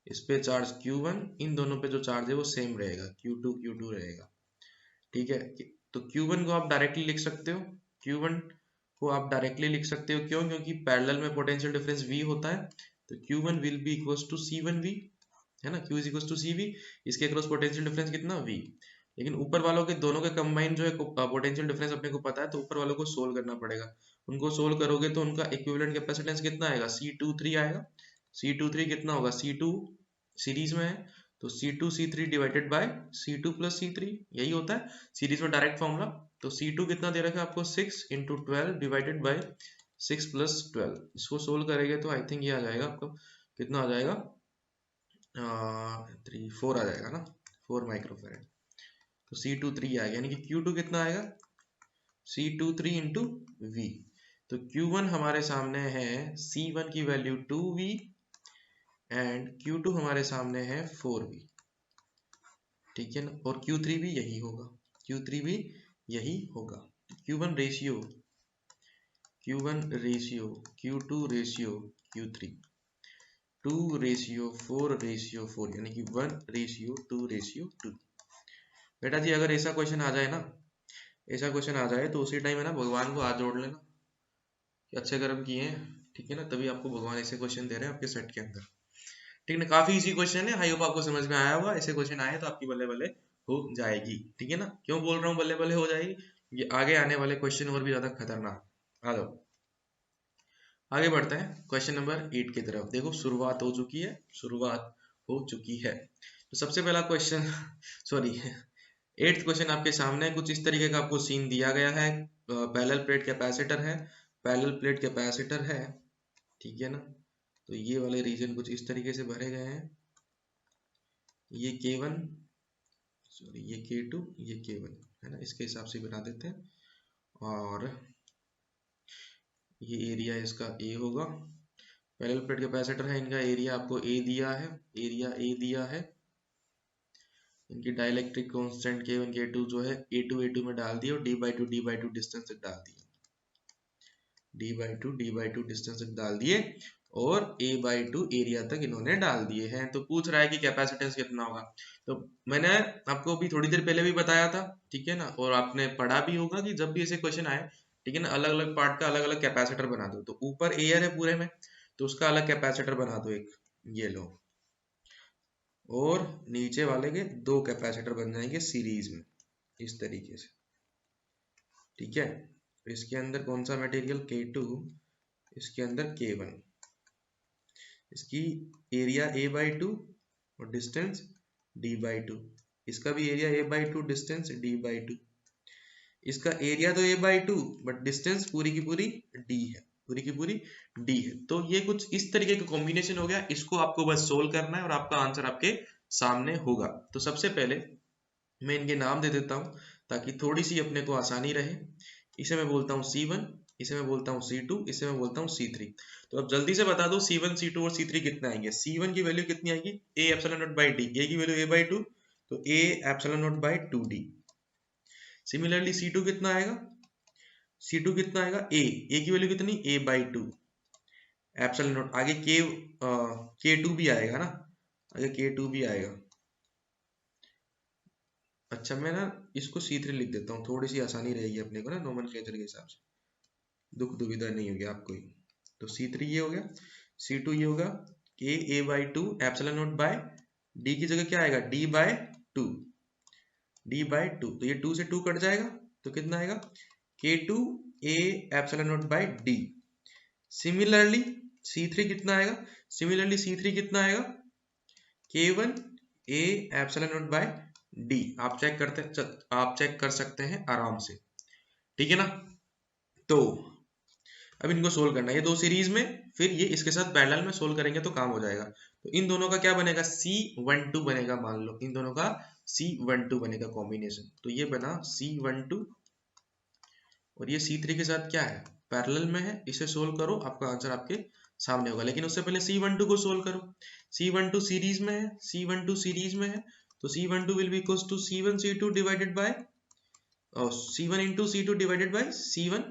इस पे चार्ज Q1, इन दोनों पे जो चार्ज है वो सेम रहेगा, Q2 रहेगा। ठीक है, तो Q1 को आप डायरेक्टली लिख सकते हो, Q1 को आप डायरेक्टली लिख सकते हो, क्यों, क्योंकि पैरेलल में पोटेंशियल डिफरेंस V होता है, तो Q1 will be equals to C1V, है ना, Q is equals to CV, इसके अक्रॉस पोटेंशियल डिफरेंस कितना V। लेकिन ऊपर वालों के दोनों के कंबाइन जो है पोटेंशियल डिफरेंस अपने को पता है, तो ऊपर वालों को सोल्व करना पड़ेगा, उनको सोल्व करोगे तो उनका इक्विवेलेंट कैपेसिटेंस कितना आएगा, C23 आएगा, C23 कितना होगा, C2 सीरीज में है, तो C2 C3 divided by C2 plus C3, यही होता है सीरीज में डायरेक्ट फॉर्मूला। तो C2 कितना दे रखा है आपको, 6 इंटू 12 डिवाइडेड बाई 6 प्लस 12, इसको सोल्व करेंगे तो आई थिंक ये आ जाएगा आपको, कितना आ जाएगा 4 आ जाएगा ना, 4 माइक्रोफेरेड, तो C23 आएगा, यानी कि Q2 कितना आएगा, C23 इंटू V, तो Q1 हमारे सामने है C1 की वैल्यू 2V एंड Q2 हमारे सामने है 4V, ठीक है ना, और Q3 भी यही होगा, Q3 भी यही होगा, Q1 ratio, Q1 ratio, Q2 ratio Q3, 2 ratio 4 ratio 4, यानी कि 1 रेशियो 2 रेशियो 2। बेटा जी अगर ऐसा क्वेश्चन आ जाए ना, ऐसा क्वेश्चन आ जाए तो उसी टाइम है ना भगवान को हाथ जोड़ लेना कि अच्छे कर्म किए हैं, ठीक है ना, तभी आपको भगवान ऐसे क्वेश्चन दे रहे हैं आपके सेट के अंदर। ठीक है ना, काफी इजी क्वेश्चन है, आई होप आपको समझ में आया होगा, ऐसे क्वेश्चन आए तो आपकी बल्ले बल्ले हो जाएगी, ठीक है ना, क्यों बोल रहा हूँ बल्ले बल्ले हो जाएगी, ये आगे आने वाले क्वेश्चन और भी ज्यादा खतरनाक। आ जाओ आगे बढ़ते हैं क्वेश्चन नंबर 8 की तरफ। देखो शुरुआत हो चुकी है, शुरुआत हो चुकी है। तो सबसे पहला क्वेश्चन सॉरी 8th क्वेश्चन आपके सामने कुछ इस तरीके का आपको सीन दिया गया है। पैरेलल प्लेट कैपेसिटर है, पैरेलल प्लेट कैपेसिटर है, ठीक है ना। तो ये वाले रीजन कुछ इस तरीके से भरे गए हैं। ये K1 सॉरी ये K2 ये K1 है ना, इसके हिसाब से बना देते हैं। और ये एरिया इसका A होगा। पैरेलल प्लेट कैपेसिटर है, इनका एरिया आपको A दिया है, एरिया A दिया है। इनकी डाइलेक्ट्रिक कांस्टेंट K1 K2 जो है A2 में डाल दिया और d/2 डिस्टेंस तक डाल दिया, d/2 डिस्टेंस तक डाल दिए और a/2 एरिया तक इन्होंने डाल दिए हैं। तो पूछ रहा है कि कैपेसिटेंस कितना होगा। तो मैंने आपको अभी थोड़ी देर पहले भी बताया था, ठीक है ना, और आपने पढ़ा भी होगा कि जब भी ऐसे क्वेश्चन आए, ठीक है ना, अलग अलग पार्ट का अलग अलग कैपेसिटर बना दो। तो ऊपर एयर है पूरे में, तो उसका अलग कैपेसिटर बना दो एक, ये लो, और नीचे वाले के दो कैपेसिटर बन जाएंगे सीरीज में इस तरीके से, ठीक है। इसके अंदर कौन सा मटेरियल K2, इसके अंदर K1, इसकी एरिया A/2 और डिस्टेंस d/2, इसका भी एरिया A/2 डिस्टेंस d/2। इसका एरिया तो A/2 बट डिस्टेंस पूरी की पूरी d है, पूरी की पूरी d है। तो ये कुछ इस तरीके का कॉम्बिनेशन हो गया, इसको आपको बस सोल्व करना है और आपका आंसर आपके सामने होगा। तो सबसे पहले मैं इनके नाम दे देता हूँ ताकि थोड़ी सी अपने को आसानी रहे। इसे मैं बोलता हूँ C1, इसे मैं बोलता हूँ C2, इसे मैं बोलता हूँ C3। तो अब जल्दी से बता दो C1 C2 और C3 कितना आएंगे। C1 की वैल्यू कितनी आएगी, A epsilon naught by D, A की वैल्यू A/2 तो A epsilon naught by 2D। Similarly C2 कितना आएगा, C2 कितना आएगा, A की वैल्यू कितनी A/2 एप्सिलॉन नॉट, आगे K2 भी आएगा ना, आगे K2 भी आएगा। अच्छा मैं ना इसको C3 लिख देता हूँ, थोड़ी सी आसानी रहेगी अपने को ना नोमेनक्लेचर के हिसाब से, दुख दुविधा नहीं होगी आपको ही। तो C3 ये हो गया, C2 ये होगा K A/2 epsilon naught by D की जगह क्या आएगा D/2, D/2। तो ये 2 से 2 कट जाएगा तो कितना आएगा K2 A epsilon naught by D। Similarly C3 कितना आएगा, सिमिलरली C3 कितना आएगा K1 A epsilon naught by D। आप चेक कर सकते हैं आराम से, ठीक है ना। तो अब इनको सोल्व करना है, ये दो सीरीज में, फिर ये इसके साथ पैरेलल में सोल्व करेंगे तो काम हो जाएगा। तो इन दोनों का क्या बनेगा C12 बनेगा, मान लो इन दोनों का C12 बनेगा कॉम्बिनेशन। तो ये बना C12 और ये C3 के साथ क्या है पैरेलल में है, इसे सोल्व करो आपका आंसर आपके सामने होगा। लेकिन उससे पहले C12 को सोल्व करो, C12 सीरीज में है, C12 सीरीज में है, तो C12 will be equals to C1 C2 divided by C1 into C2 divided by C1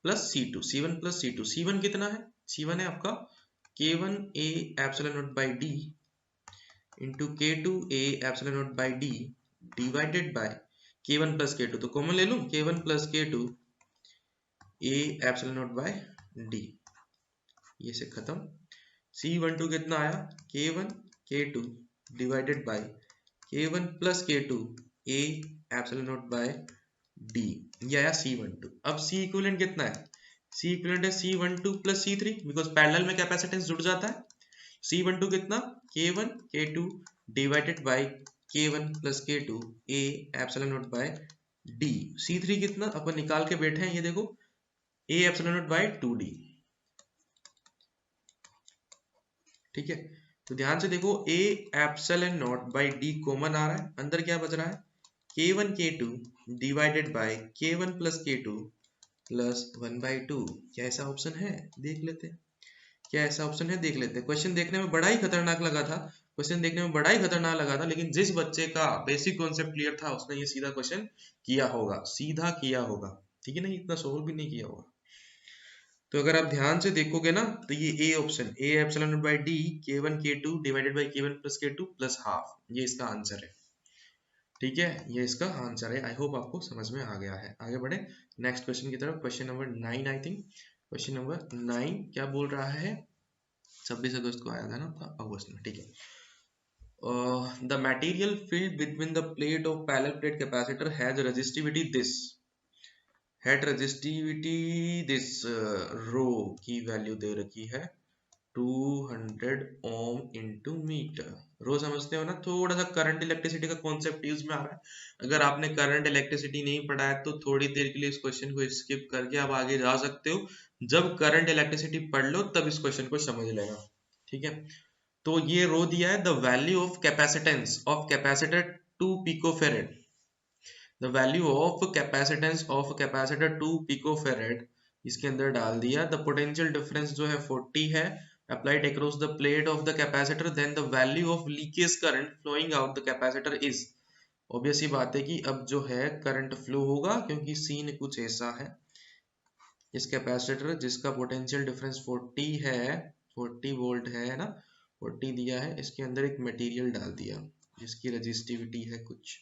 plus C2, C1 plus C2। C1 कितना है, C1 है आपका K1 A epsilon naught by D into K2 A epsilon naught by D divided by K1 plus K2। तो common ले लूं K1 plus K2 A epsilon naught by D, ये से खत्म। C12 कितना आया K1 K2 divided by K1 plus K2 A epsilon naught by D, ये आया C12। अब C इक्विवेलेंट कितना है, C इक्विवेलेंट है C12 plus C3, because parallel में कैपेसिटेंस जुड़ जाता है। C12 कितना K1 K2 divided by K1 plus K2 A epsilon naught by D। C3 कितना अपन निकाल के बैठे हैं, ये देखो A epsilon naught bye 2D, ठीक है। तो ध्यान से देखो A epsilon naught by D common आ रहा है, अंदर क्या बच रहा है K1 K2 divided by K1 plus K2 plus 1/2। क्या ऐसा ऑप्शन है, देख लेते हैं क्या ऐसा ऑप्शन है, देख लेते हैं। क्वेश्चन देखने में बड़ा ही खतरनाक लगा था, क्वेश्चन देखने में बड़ा ही खतरनाक लगा था, लेकिन जिस बच्चे का बेसिक कॉन्सेप्ट क्लियर था उसने ये सीधा क्वेश्चन किया होगा, सीधा किया होगा, ठीक है ना, इतना सोल्व भी नहीं किया होगा। तो अगर आप ध्यान से देखोगे ना तो ये A option A epsilon naught by D K1 K2 divided by K1 plus K2 plus half, ये इसका आंसर है, ठीक है, ये इसका आंसर है। आई होप आपको समझ में आ गया है। आगे बढ़े नेक्स्ट क्वेश्चन की तरफ, question number 9 I think, question number 9 क्या बोल रहा है, 26 अगस्त को आया था ना अगस्त में, ठीक है। The material filled between the plate of parallel plate capacitor has resistivity this, head resistivity this rho की वैल्यू दे रखी है 200 ओम इंटू मीटर। रो समझते हो ना, थोड़ा सा करंट इलेक्ट्रिसिटी का कॉन्सेप्ट यूज में आ रहा है। अगर आपने करंट इलेक्ट्रिसिटी नहीं पढ़ा है तो थोड़ी देर के लिए इस क्वेश्चन को स्किप करके आप आगे जा सकते हो। जब करंट इलेक्ट्रिसिटी पढ़ लो तब इस क्वेश्चन को समझ लेना, ठीक है। तो ये रो दिया है, the value of capacitance of capacitor 2 picofarad, the value of capacitance of capacitor 2 picofarad इसके अंदर डाल दिया। द पोटेंशियल डिफरेंस जो है 40 है applied across the plate of the capacitor, then the value of leakage current flowing out the capacitor is। Obvious ही बात है कि अब जो है करंट फ्लो होगा, क्योंकि सीन कुछ ऐसा है। इस कैपेसिटर जिसका पोटेंशियल डिफरेंस 40 है, 40 वोल्ट है ना, 40 दिया है, इसके अंदर एक मटेरियल डाल दिया जिसकी रेजिस्टिविटी है कुछ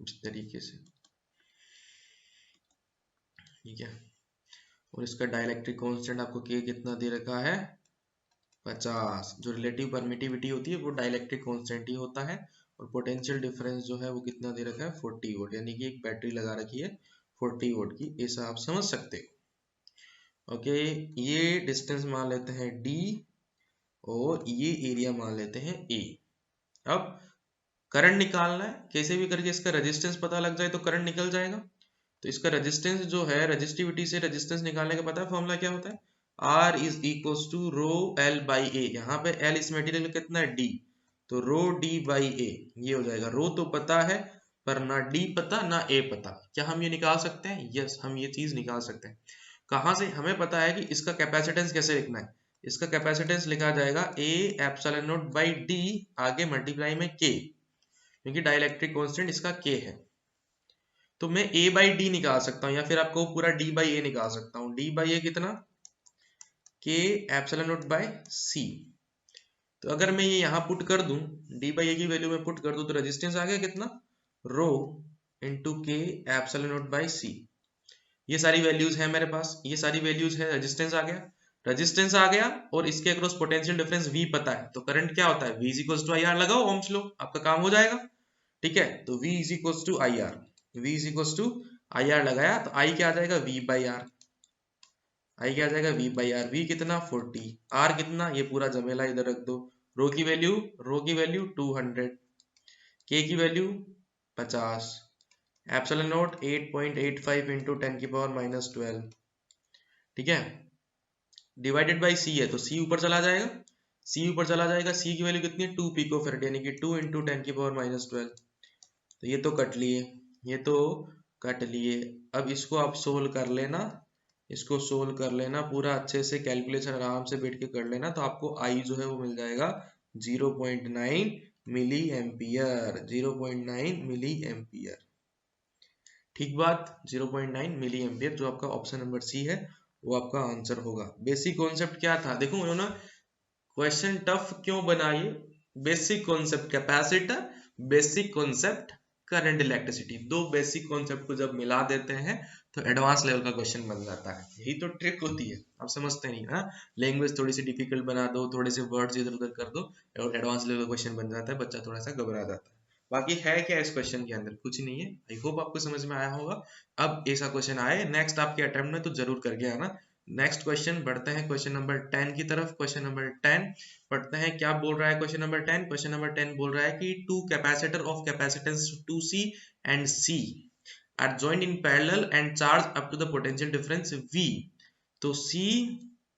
इस तरीके से, ठीक है। और इसका डाइलेक्ट्रिक कांस्टेंट आपको के कितना दे रखा है 50। जो रिलेटिव परमिटिविटी होती है वो डाइलेक्ट्रिक कांस्टेंट ही होता है। और पोटेंशियल डिफरेंस जो है वो कितना दे रखा है 40 वोल्ट, यानी कि एक बैटरी लगा रखी है 40 वोल्ट की, ऐसा आप समझ सकते हो। ओके, ये डिस्टेंस मान लेते हैं d और ये एरिया मान लेते हैं a। अब करंट निकालना है, कैसे भी करके इसका रेजिस्टेंस पता लग जाए तो करंट निकल जाएगा। तो इसका रेजिस्टेंस जो है, रेजिस्टिविटी से रेजिस्टेंस निकालने का पता है फॉर्मूला क्या होता है, R is equal to rho L by A. यहाँ पे L इस मटेरियल का कितना है D, तो रो D बाई ए ये हो जाएगा। रो तो पता है पर ना D पता ना A पता। क्या हम ये निकाल सकते हैं? यस, हम ये चीज निकाल सकते हैं। कहाँ से? हमें पता है कि इसका कैपेसिटेंस कैसे लिखना है। इसका कैपेसिटेंस लिखा जाएगा A epsilon naught by D आगे मल्टीप्लाई में K, क्योंकि डाइलेक्ट्रिक कांस्टेंट इसका K है। तो मैं a बाई डी निकाल सकता हूँ, या फिर आपको पूरा d बाई ए निकाल सकता हूँ। d बाई ए कितना, k epsilon naught by c। तो अगर मैं ये यहाँ पुट कर दूं, d बाई ए की वैल्यू में पुट कर दूं, तो रेजिस्टेंस आ गया कितना, रो इंटू के एप्सिलॉन नॉट बाई सी। ये सारी वैल्यूज है मेरे पास, ये सारी वैल्यूज है, रेजिस्टेंस आ गया, रेजिस्टेंस आ गया, और इसके अक्रॉस पोटेंशियल डिफरेंस v पता है। तो करंट क्या होता है, v is equal to I R. लगाओ ओम्स लॉ, आपका काम हो जाएगा, ठीक है। तो v is equal to I R, v is equal to I R लगाया तो आई क्या आ जाएगा v बाई आर, आई क्या आ जाएगा v बाई आर। v कितना 40, r कितना, ये पूरा जमेला इधर रख दो। रो की वैल्यू 200, k की वैल्यू 50, एप्सिलॉन नॉट 8.85 इंटू 10 की पावर माइनस 12, ठीक है। डिवाइडेड बाई c है तो c ऊपर चला जाएगा, c ऊपर चला जाएगा, c की वैल्यू कितनी है 2 पिकोफैरेड, यानी कि 2 इंटू 10 की पावर माइनस 12। तो ये तो कट लिए, ये तो कट लिए। अब इसको आप सोल्व कर लेना, इसको सोल्व कर लेना पूरा अच्छे से, कैलकुलेशन आराम से बैठ के कर लेना, तो आपको आई जो है वो मिल जाएगा 0.9 मिली एम्पियर, 0.9 मिली एम्पियर, ठीक बात। 0.9 मिली एम्पियर जो आपका ऑप्शन नंबर सी है वो आपका आंसर होगा। बेसिक कॉन्सेप्ट क्या था, देखो उन्होंने क्वेश्चन टफ क्यों बनाई, basic concept capacitor, basic concept current electricity, दो बेसिक कॉन्सेप्ट को जब मिला देते हैं तो एडवांस लेवल का क्वेश्चन बन जाता है। यही तो ट्रिक होती है, आप समझते नहीं ना। लैंग्वेज थोड़ी सी डिफिकल्ट बना दो, थोड़े से वर्ड्स इधर उधर कर दो और एडवांस लेवल का क्वेश्चन बन जाता है, बच्चा थोड़ा सा घबरा जाता है। बाकी है क्या इस क्वेश्चन के अंदर, कुछ नहीं है। आई होप आपको समझ में आया होगा। अब ऐसा क्वेश्चन आए नेक्स्ट आपके अटेम्प्ट में तो जरूर करके आना। नेक्स्ट क्वेश्चन बढ़ते हैं क्वेश्चन नंबर 10 की तरफ। क्वेश्चन नंबर 10 पढ़ते हैं, क्या बोल रहा है क्वेश्चन नंबर 10। क्वेश्चन नंबर 10 बोल रहा है कि two capacitor of capacitance 2c and c are joined in parallel and charge up to the potential difference v। तो c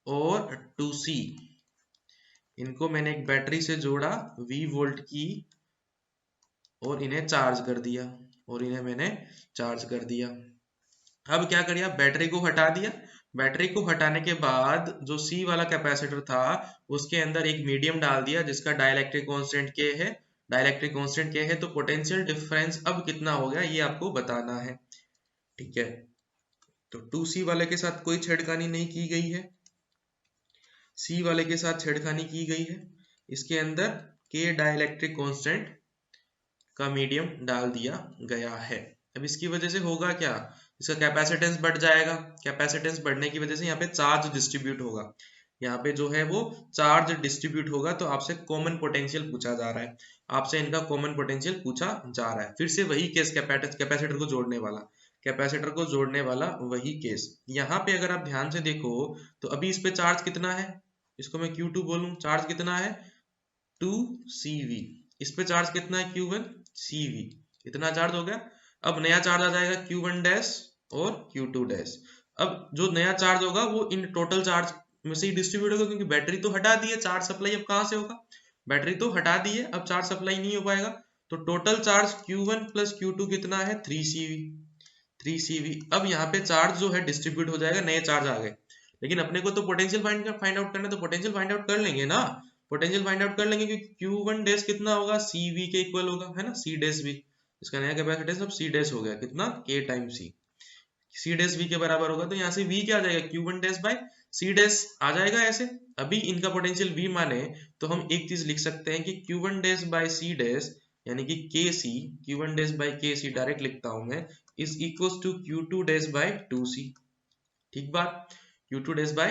और 2c इनको मैंने एक बैटरी से जोड़ा v वोल्ट की, और इन्हें चार्ज कर दिया, और इन्हें मैंने चार्ज कर दिया। अब क्या करिए, बैटरी को हटा दिया। बैटरी को हटाने के बाद जो C वाला कैपेसिटर था उसके अंदर एक मीडियम डाल दिया जिसका डाइलेक्ट्रिक कांस्टेंट K है, डाइलेक्ट्रिक कांस्टेंट K है। तो पोटेंशियल डिफरेंस अब कितना हो गया ये आपको बताना है, ठीक है। तो 2C वाले के साथ कोई छेड़खानी नहीं की गई है, C वाले के साथ छेड़खानी की गई है। इसके अंदर K डाइलेक्ट्रिक कांस्टेंट का मीडियम डाल दिया गया है। अब इसकी वजह से होगा क्या, इसका कैपेसिटेंस बढ़ जाएगा। कैपेसिटेंस बढ़ने की वजह से यहाँ पे चार्ज डिस्ट्रीब्यूट होगा, यहाँ पे जो है वो चार्ज डिस्ट्रीब्यूट होगा। तो आपसे कॉमन पोटेंशियल पूछा जा रहा है, आपसे इनका कॉमन पोटेंशियल पूछा जा रहा है। फिर से वही केस कैपेसिटर को जोड़ने वाला, कैपेसिटर को जोड़ने वाला वही केस। यहाँ पे अगर आप ध्यान से देखो तो अभी इस पे चार्ज कितना है, इसको मैं Q2 बोलूं, चार्ज कितना है 2CV, इस पे चार्ज कितना है Q1 CV, इतना चार्ज हो गया। अब नया चार्ज आ जाएगा Q1 डैश और Q2 डैश। अब जो नया चार्ज होगा वो इन टोटल चार्ज में से ही डिस्ट्रीब्यूट होगा, क्योंकि बैटरी तो हटा दी है, चार्ज सप्लाई अब कहाँ से होगा, बैटरी तो हटा दी है, अब चार्ज सप्लाई नहीं हो पाएगा। तो total charge Q1 plus Q2 कितना है 3CV, 3CV। अब यहाँ पे चार्ज जो है डिस्ट्रीब्यूट हो जाएगा, नए चार्ज आ गए, लेकिन अपने को तो पोटेंशियल फाइंड आउट करना है, तो पोटेंशियल फाइंड आउट कर लेंगे ना, पोटेंशियल फाइंड आउट कर लेंगे, क्योंकि Q1 डैश कितना होगा CV के इक्वल होगा, है ना, C डैश भी, इसका नया कैपेसिटेंस अब C डैश हो गया, कितना K time C, C dash V के बराबर होगा। तो यहाँ से V क्या आ जाएगा Q1 dash by C dash आ जाएगा ऐसे। अभी इनका पोटेंशियल V माने तो हम एक चीज लिख सकते हैं कि Q1 dash by C dash यानी कि KC, Q1 dash by KC direct लिखता हूं मैं, is equal to Q2 dash by 2C। ठीक बात, Q2 डैश बाय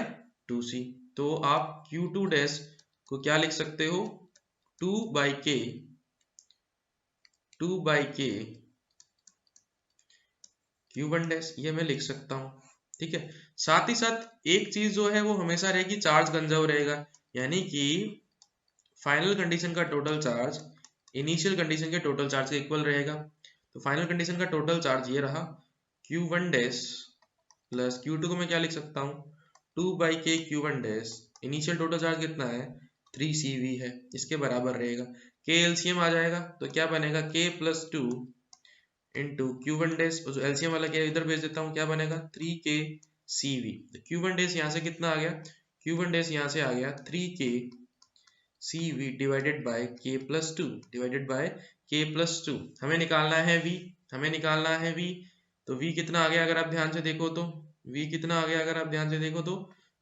2C। तो आप Q2 डैश को क्या लिख सकते हो 2 by K, 2 by K Q1 dash, ये मैं लिख सकता हूँ। ठीक है, साथ ही साथ एक चीज जो है वो हमेशा रहेगी, चार्ज कंजर्व रहेगा, यानी कि फाइनल कंडीशन का टोटल चार्ज इनिशियल कंडीशन के टोटल चार्ज के इक्वल रहेगा। तो फाइनल कंडीशन का टोटल चार्ज ये रहा Q1 डैश प्लस Q2 को मैं क्या लिख सकता हूँ 2 by K Q1 dash, initial total charge कितना है 3CV है, इसके बराबर रहेगा। K LCM आ जाएगा तो क्या बनेगा K plus 2 into Q1 dash, जो LCM वाला क्या इधर भेज देता हूँ, क्या बनेगा 3K CV। तो Q1 डैश यहाँ से कितना आ गया, Q1 डैश यहाँ से आ गया 3K CV divided by K plus 2 divided by K plus 2। हमें निकालना है V, हमें निकालना है V। तो V कितना आ गया अगर आप ध्यान से देखो तो, V कितना आ गया अगर आप ध्यान से देखो तो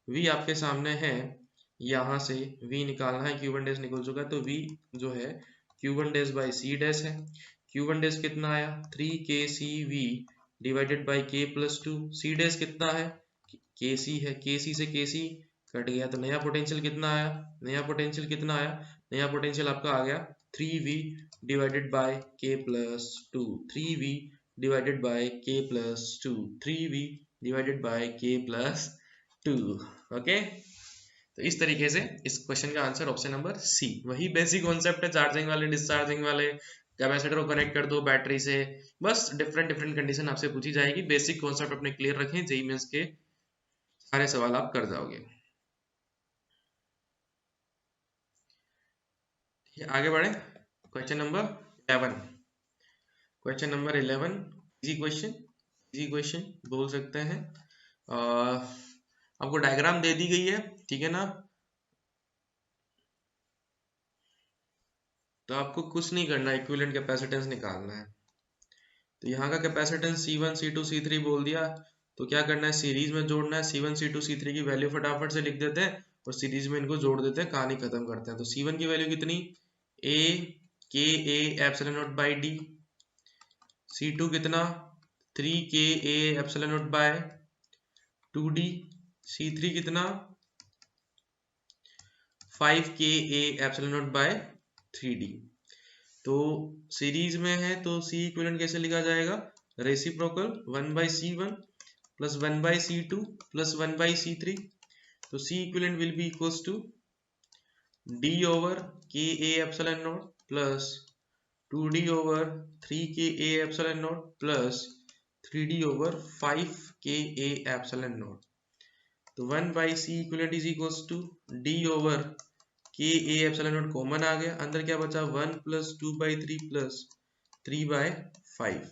V आपके सामने है, यहाँ से V निकालना है, Q1 डैश निकल चुका है, तो V जो है Q1 dash by C dash है। Q1 डैश कितना आया 3KCV divided by K plus 2, C dash कितना है KC है, KC से KC कट गया, तो नया पोटेंशियल कितना आया, नया पोटेंशियल कितना आया, नया पोटेंशियल आपका आ गया 3V divided by K plus 2, 3V divided by K plus 2, 3V divided by K plus 2। Okay, तो इस तरीके से इस क्वेश्चन का आंसर ऑप्शन नंबर सी। वही बेसिक कॉन्सेप्ट है, चार्जिंग वाले डिस्चार्जिंग वाले, कैपेसिटर को कनेक्ट कर दो बैटरी से, बस डिफरेंट डिफरेंट कंडीशन आपसे पूछी जाएगी। बेसिक कॉन्सेप्ट अपने क्लियर रखें, जेईई मेंस के सारे सवाल आप कर जाओगे। आगे बढ़े, question number 11। Question number 11 easy question, easy question बोल सकते हैं। आपको डायग्राम दे दी गई है, ठीक है ना, तो आपको कुछ नहीं करना, इक्विवेलेंट कैपेसिटेंस निकालना है। तो यहाँ का कैपेसिटेंस C1 C2 C3 बोल दिया, तो क्या करना है सीरीज में जोड़ना है, C1 C2 C3 की वैल्यू फटाफट से लिख देते हैं और सीरीज में इनको जोड़ देते हैं, कहानी खत्म करते हैं। तो C1 की वैल्यू कितनी A K A epsilon naught by D, C2 कितना 3K A epsilon naught bye 2D, C3 कितना 5K A epsilon naught by 3D। तो सीरीज में है तो C इक्विवेलेंट कैसे लिखा जाएगा, reciprocal 1/C1 plus 1/C2 plus 1/C3। तो C equivalent will be equals to D over K A epsilon naught plus 2D over 3K A epsilon naught plus 3D over 5K A epsilon naught. तो 1/C equivalent is equals to D over K A epsilon naught common आ गया, अंदर क्या बचा 1 plus 2/3 plus 3/5।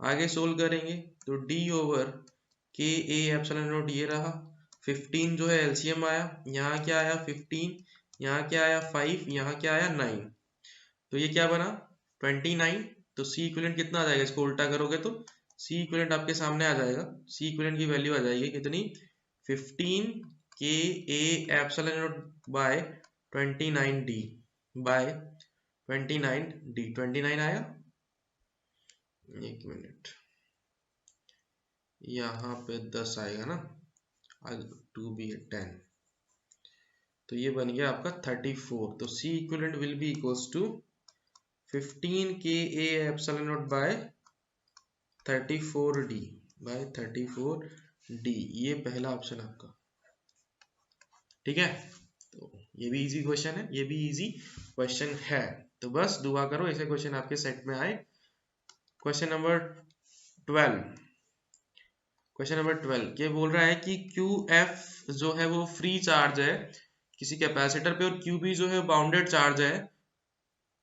आगे solve करेंगे तो D over K A epsilon not ये रहा, 15 जो है एलसीएम आया, यहाँ क्या आया 15, यहाँ क्या आया 5, यहाँ क्या आया 9, तो ये क्या बना 29। तो C इक्विवेलेंट कितना आ जाएगा, इसको उल्टा करोगे तो C इक्विवेलेंट आपके सामने आ जाएगा, C इक्विवेलेंट की वैल्यू आ जाएगी कितनी 15 K A epsilon naught by 29D by 29D, 29 आया, एक मिनट यहाँ पे 10 आएगा ना, 2 भी है 10, तो ये बन गया आपका 34। तो C equivalent will be equals to 15 K A epsilon naught by 34D by 34D, ये पहला ऑप्शन आपका। ठीक है, तो ये भी इजी क्वेश्चन है, ये भी इजी क्वेश्चन है। तो बस दुआ करो ऐसे क्वेश्चन आपके सेट में आए। क्वेश्चन नंबर 12, क्वेश्चन नंबर 12 ये बोल रहा है कि QF जो है वो फ्री चार्ज है किसी कैपेसिटर पे, और QB जो है बाउंडेड चार्ज है,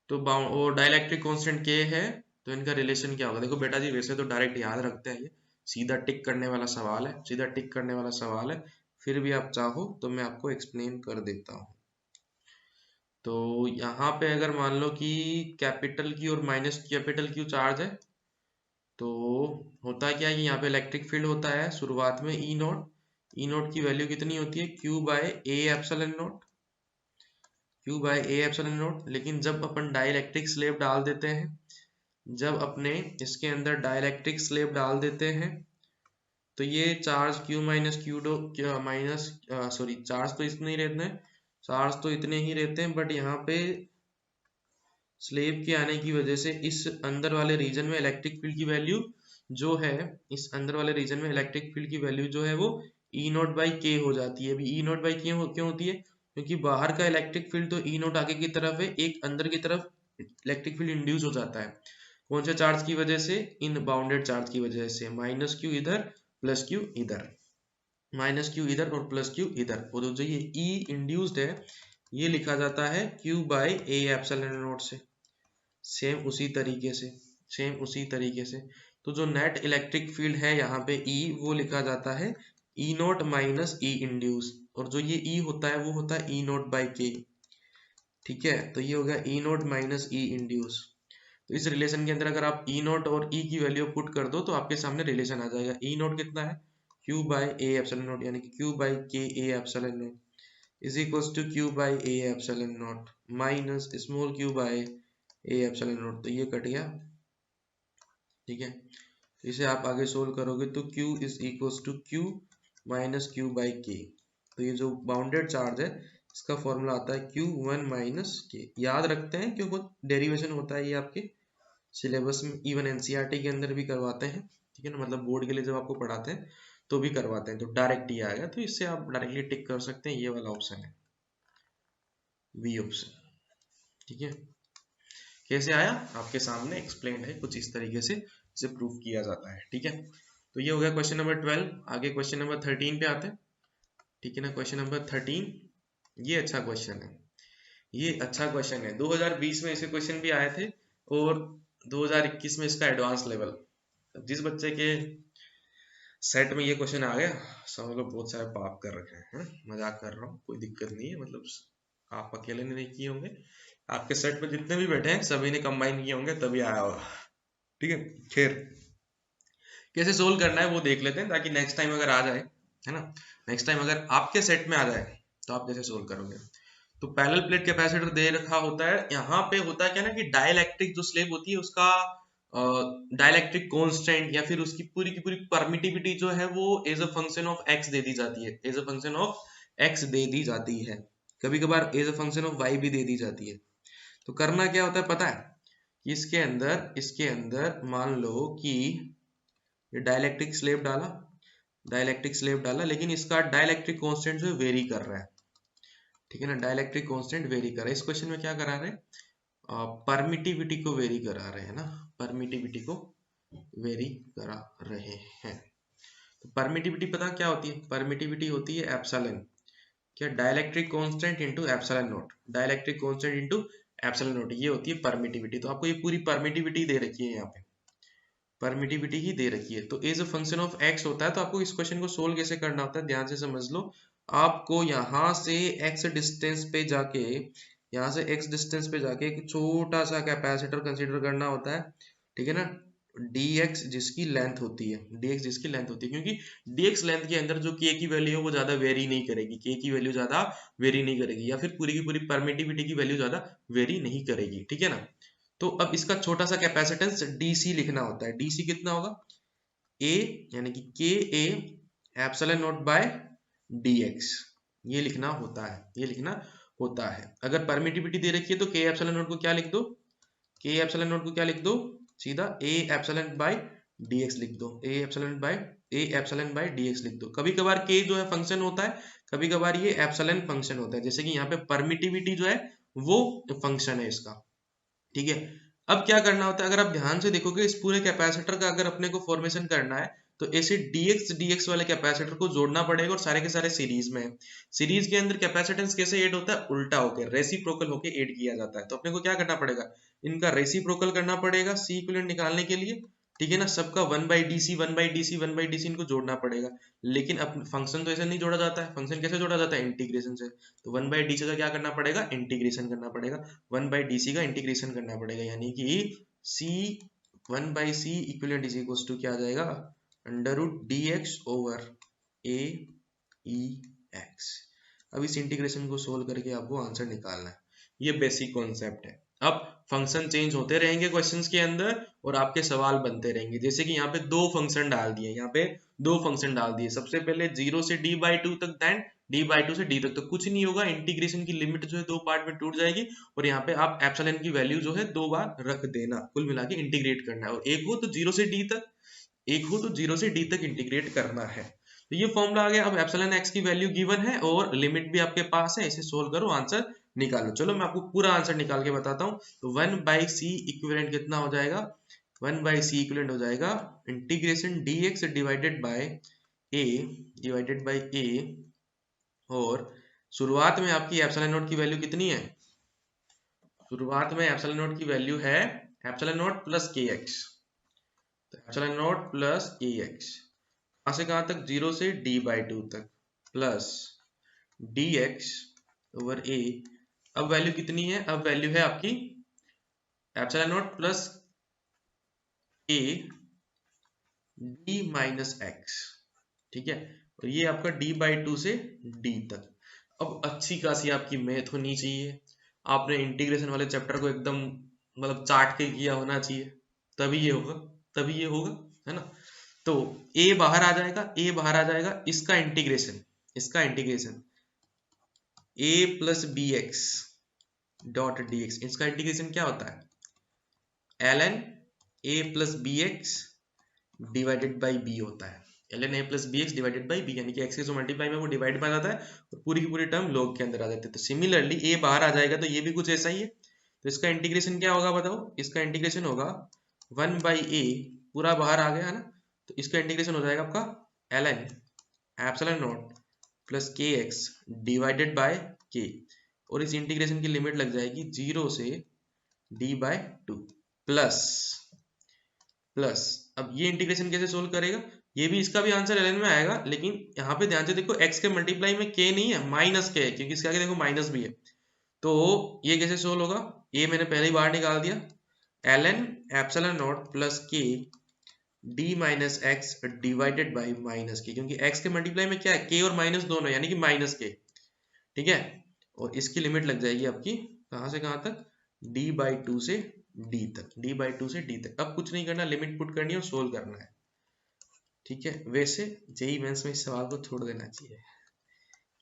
तो वो डाइलेक्ट्रिक कांस्टेंट K है, तो इनका रिलेशन क्या होगा। देखो बेटा जी, वैसे तो डायरेक्ट याद रखते हैं, ये सीधा टिक करने वाला सवाल है, सीधा टिक करने वाला सवाल है, फिर भी आप चाहो तो मैं आपको एक्सप्लेन कर देता हूँ। तो यहाँ पे अगर मान लो कि कैपिटल Q और माइनस कैपिटल Q चार्ज है, तो होता क्या है कि यहाँ पे इलेक्ट्रिक फील्ड होता है शुरुआत में ई नोट। ई नोट की वैल्यू कितनी होती है, Q by A epsilon naught, Q by A epsilon naught. लेकिन जब अपन डाइलेक्ट्रिक स्लेब डाल देते हैं, जब अपने इसके अंदर डाइलेक्ट्रिक स्लेब डाल देते हैं, तो ये चार्ज Q माइनस क्यू डो माइनस सॉरी चार्ज तो इतने ही रहते हैं, चार्ज तो इतने ही रहते हैं, बट यहाँ पे स्लेब के आने की वजह से इस अंदर वाले रीजन में इलेक्ट्रिक फील्ड की वैल्यू जो है, इस अंदर वाले रीजन में इलेक्ट्रिक फील्ड की वैल्यू जो है वो ई नोट बाई के हो जाती है। अभी ई नोट बाई क्यों होती है, क्योंकि बाहर का इलेक्ट्रिक फील्ड तो ई नोट आगे की तरफ है, एक अंदर की तरफ इलेक्ट्रिक फील्ड इंड्यूस हो जाता है। कौन से चार्ज की वजह से, इन बाउंडेड चार्ज की वजह से। माइनस क्यू इधर प्लस क्यू इधर, माइनस क्यू इधर और प्लस क्यू इधर, और जो ये ई इंड्यूस्ड है ये लिखा जाता है Q by A epsilon note से। सेम उसी तरीके से, सेम उसी तरीके से, तो जो नेट इलेक्ट्रिक फील्ड है यहाँ पे E, वो लिखा जाता है ई नोट माइनस ई इंड्यूस, और जो ये E होता है वो होता है ई नोट बाई के। ठीक है, तो ये हो गया ई नोट माइनस ई इंड्यूस। तो इस रिलेशन के अंदर अगर आप ई नोट और E की वैल्यू पुट कर दो तो आपके सामने रिलेशन आ जाएगा। ई नोट कितना है, Q by A epsilon naught, यानी कि Q by K A epsilon naught is equals to Q by A epsilon naught minus small q by A epsilon naught. तो ये कट गया। ठीक है, इसे आप आगे सोल्व करोगे तो Q is equals to Q minus Q by K. तो ये जो बाउंडेड चार्ज है इसका फॉर्मूला आता है Q1 माइनस के। याद रखते हैं क्योंकि डेरिवेशन होता है ये आपके सिलेबस में, इवन एनसीईआरटी के अंदर भी करवाते हैं। ठीक है ना, मतलब बोर्ड के लिए जब आपको पढ़ाते हैं तो भी करवाते हैं, तो डायरेक्ट ये आएगा, तो इससे आप डायरेक्टली टिक कर सकते हैं, ये वाला ऑप्शन है बी ऑप्शन। ठीक है, कैसे आया आपके सामने एक्सप्लेन है, कुछ इस तरीके से इसे प्रूव किया जाता है। ठीक है, तो ये हो गया क्वेश्चन नंबर 12। आगे क्वेश्चन नंबर 13 पे आते हैं। ठीक है ना, क्वेश्चन नंबर 13, ये अच्छा क्वेश्चन है, ये अच्छा क्वेश्चन है। 2020 में ऐसे क्वेश्चन भी आए थे, और 2021 में इसका एडवांस लेवल। जिस बच्चे के सेट में ये क्वेश्चन आ गया, समझ लो बहुत सारे पाप कर रखे हैं। मजाक कर रहा हूँ, कोई दिक्कत नहीं है, मतलब आप अकेले ने नहीं किए होंगे, आपके सेट में जितने भी बैठे हैं सभी ने कंबाइन किए होंगे, तभी आया होगा। ठीक है, खैर कैसे सोल्व करना है वो देख लेते हैं, ताकि नेक्स्ट टाइम अगर आ जाए, है ना, नेक्स्ट टाइम अगर आपके सेट में आ जाए तो आप कैसे सोल्व करोगे। तो पैरेलल प्लेट कैपेसिटर दे रखा होता है, यहाँ पे होता है क्या ना कि डाइलेक्ट्रिक जो स्लेब होती है उसका डाइलेक्ट्रिक कांस्टेंट या फिर उसकी पूरी की पूरी परमिटिविटी जो है वो as a function of x दे दी जाती है, as a function of x दे दी जाती है, कभी कभार as a function of y भी दे दी जाती है। तो करना क्या होता है पता है, इसके अंदर मान लो कि ये डाइलेक्ट्रिक स्लेब डाला, डाइलेक्ट्रिक स्लेब डाला, लेकिन इसका डाइलेक्ट्रिक कांस्टेंट जो वेरी कर रहा है। ठीक है ना, डाइलेक्ट्रिक कांस्टेंट वेरी कर रहा है। इस क्वेश्चन में क्या करा रहे हैं, परमिटिविटी को वेरी करा रहे हैं ना, परमिटिविटी को वेरी करा रहे हैं। तो परमिटिविटी पता क्या होती है, परमिटिविटी होती है एप्सिलॉन, क्या, dielectric constant into epsilon note, dielectric constant into epsilon note, ये होती है परमिटिविटी। तो आपको ये पूरी परमिटिविटी दे रखी है, यहाँ पे परमिटिविटी ही दे रखी है। तो as a function of x होता है। तो आपको इस क्वेश्चन को सोल्व कैसे करना होता है, ध्यान से समझ लो। आपको यहाँ से एक्स डिस्टेंस पे जाके, यहाँ से एक्स डिस्टेंस पे जाके एक छोटा सा कैपेसिटर कंसीडर करना होता है। ठीक है ना, dx जिसकी लेंथ होती है, dx जिसकी लेंथ होती है, क्योंकि dx लेंथ के अंदर जो k की वैल्यू है वो ज्यादा वेरी नहीं करेगी, k की वैल्यू ज्यादा वेरी नहीं करेगी, या फिर पूरी की पूरी परमिटिविटी की वैल्यू ज्यादा वेरी नहीं करेगी। ठीक है ना, तो अब इसका छोटा सा कैपेसिटेंस DC लिखना होता है। DC कितना होगा, A यानी कि KA epsilon naught by dx, ये लिखना होता है, ये लिखना होता है। अगर परमिटिविटी दे रखी है तो K एप्सिलॉन नॉट को क्या लिख दो, K एप्सिलॉन नॉट को क्या लिख दो, सीधा A एप्सिलॉन बाय dx लिख दो, ए एप्सिलॉन बाय dx लिख दो। कभी कभार k जो है फंक्शन होता है, कभी कभार ये एप्सिलॉन फंक्शन होता है, जैसे कि यहाँ पे परमिटिविटी जो है वो फंक्शन है इसका, ठीक है। अब क्या करना होता है, अगर आप ध्यान से देखोगे इस पूरे कैपेसिटर का अगर अपने को फॉर्मेशन करना है तो ऐसे dx वाले कैपेसिटर को जोड़ना पड़ेगा और सारे के सारे सीरीज में है। सीरीज के अंदर कैपेसिटेंस कैसे ऐड होता है, उल्टा होकर रेसिप्रोकल होकर ऐड किया जाता है। तो अपने को क्या करना पड़ेगा, इनका रेसिप्रोकल करना पड़ेगा सी इक्विवेलेंट निकालने के लिए, ठीक है ना। सबका 1/dc इनको जोड़ना पड़ेगा। लेकिन अब फंक्शन तो ऐसे नहीं जोड़ा जाता है, फंक्शन कैसे जोड़ा जाता है, इंटीग्रेशन से। तो 1/dc का क्या करना पड़ेगा, इंटीग्रेशन करना पड़ेगा, 1/dc का इंटीग्रेशन करना पड़ेगा, यानी कि c 1/c equivalent is equals to क्या आ जाएगा, √dx over a e x। अब इस इंटीग्रेशन को सोल्व करके आपको आंसर निकालना है, ये बेसिक कॉन्सेप्ट है। अब फंक्शन चेंज होते रहेंगे क्वेश्चंस के अंदर और आपके सवाल बनते रहेंगे। जैसे कि यहाँ पे दो फंक्शन डाल दिए, यहाँ पे दो फंक्शन डाल दिए, सबसे पहले 0 से d/2 तक, देन d/2 से d तक। तो कुछ नहीं होगा, इंटीग्रेशन की लिमिट जो है दो पार्ट में टूट जाएगी और यहाँ पे आप एप्सिलॉन की वैल्यू जो है दो बार रख देना, कुल मिला के इंटीग्रेट करना है। और एक हो तो 0 से d तक, एक हो तो 0 से d तक इंटीग्रेट करना है। तो ये फॉर्मूला आ गया। अब एप्सिलॉन एक्स की वैल्यू गिवन है और लिमिट भी आपके पास है, इसे सोल्व करो, आंसर निकालो। चलो मैं आपको पूरा आंसर निकाल के बताता हूँ। तो 1/c इक्विवेलेंट कितना हो जाएगा, 1/c इक्विवेलेंट हो जाएगा integration dx divided by a, और शुरुआत में आपकी एप्सिलॉन नॉट की वैल्यू कितनी है, शुरुआत में एप्सिलॉन नॉट की वैल्यू है एप्सिलॉन नॉट प्लस kx। तो एप्सिलॉन नॉट प्लस kx कहां से कहां तक, 0 से d/2 तक, प्लस dx ओवर a। अब वैल्यू कितनी है, अब वैल्यू है आपकी epsilon naught plus a d minus x, ठीक है। और ये आपका d/2 से d तक। अब अच्छी खासी आपकी मैथ होनी चाहिए, आपने इंटीग्रेशन वाले चैप्टर को एकदम मतलब चाट के किया होना चाहिए, तभी ये होगा, तभी ये होगा, है ना। तो a बाहर आ जाएगा, a बाहर आ जाएगा, इसका integration a plus b x dot d x, इसका इंटीग्रेशन क्या होता है, ln a plus b x divided by b होता है, ln a plus b x divided by b, यानी कि x के जो मल्टीप्लाई में वो डिवाइड में आ जाता है और पूरी की पूरी टर्म log के अंदर आ जाती है। तो सिमिलरली a बाहर आ जाएगा तो ये भी कुछ ऐसा ही है। तो इसका इंटीग्रेशन क्या होगा बताओ, इसका इंटीग्रेशन होगा 1/a, पूरा बाहर आ गया है ना, तो इसका इंटीग्रेशन हो जाएगा आपका ln एप्सिलॉन नॉट प्लस के एक्स डिवाइडेड बाय के, और इस इंटीग्रेशन की लिमिट लग जाएगी 0 से d/2 प्लस अब ये इंटीग्रेशन कैसे सोल्व करेगा, ये भी इसका भी आंसर ln में आएगा, लेकिन यहाँ पे ध्यान से देखो x के मल्टीप्लाई में k नहीं है, माइनस k है, क्योंकि इसके आगे देखो माइनस भी है। तो ये कैसे सोल्व होगा, ये मैंने पहले ही बाहर निकाल दिया, ln epsilon naught plus k d minus x divided by minus के, क्योंकि x के मल्टीप्लाई में क्या है, k और माइनस दोनों, यानी कि माइनस के, ठीक है। और इसकी लिमिट लग जाएगी आपकी कहां से कहां तक, d/2 से d तक, d/2 से d तक। अब कुछ नहीं करना, लिमिट पुट करनी है और सोल्व करना है, ठीक है। वैसे जेई मेंस में इस सवाल को छोड़ देना चाहिए,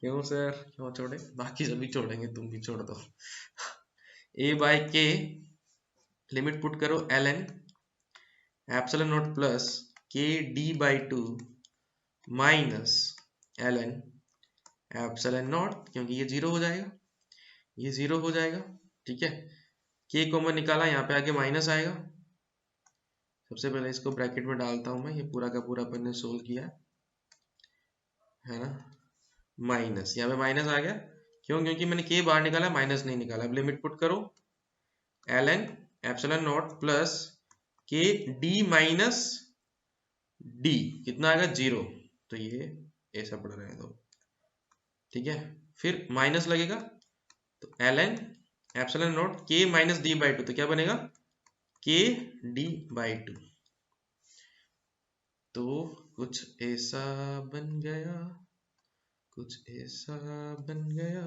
क्यों सर क्यों छोड़े, बाकी सभी छोड़ेंगे, तुम भी छोड़ दो। a/k लिमिट पुट करो, ln epsilon naught plus k d/2 minus ln epsilon not, क्योंकि ये 0 हो जाएगा, ये 0 हो जाएगा, ठीक है। k कॉमन निकाला, यहाँ पे आके माइनस आएगा। सबसे पहले इसको ब्रैकेट में डालता हूं मैं, ये पूरा का पूरा अपन ने सोल्व किया है ना, माइनस, यहाँ पे माइनस आ गया, क्यों, क्योंकि मैंने k बाहर निकाला, माइनस नहीं निकाला। अब लिमिट पुट करो, ln epsilon naught plus k d minus d कितना आएगा, 0, तो ये ऐसा पड़ रहा है तो, ठीक है। फिर माइनस लगेगा, तो ln epsilon not k minus d/2, तो क्या बनेगा, k d/2। तो कुछ ऐसा बन गया, कुछ ऐसा बन गया।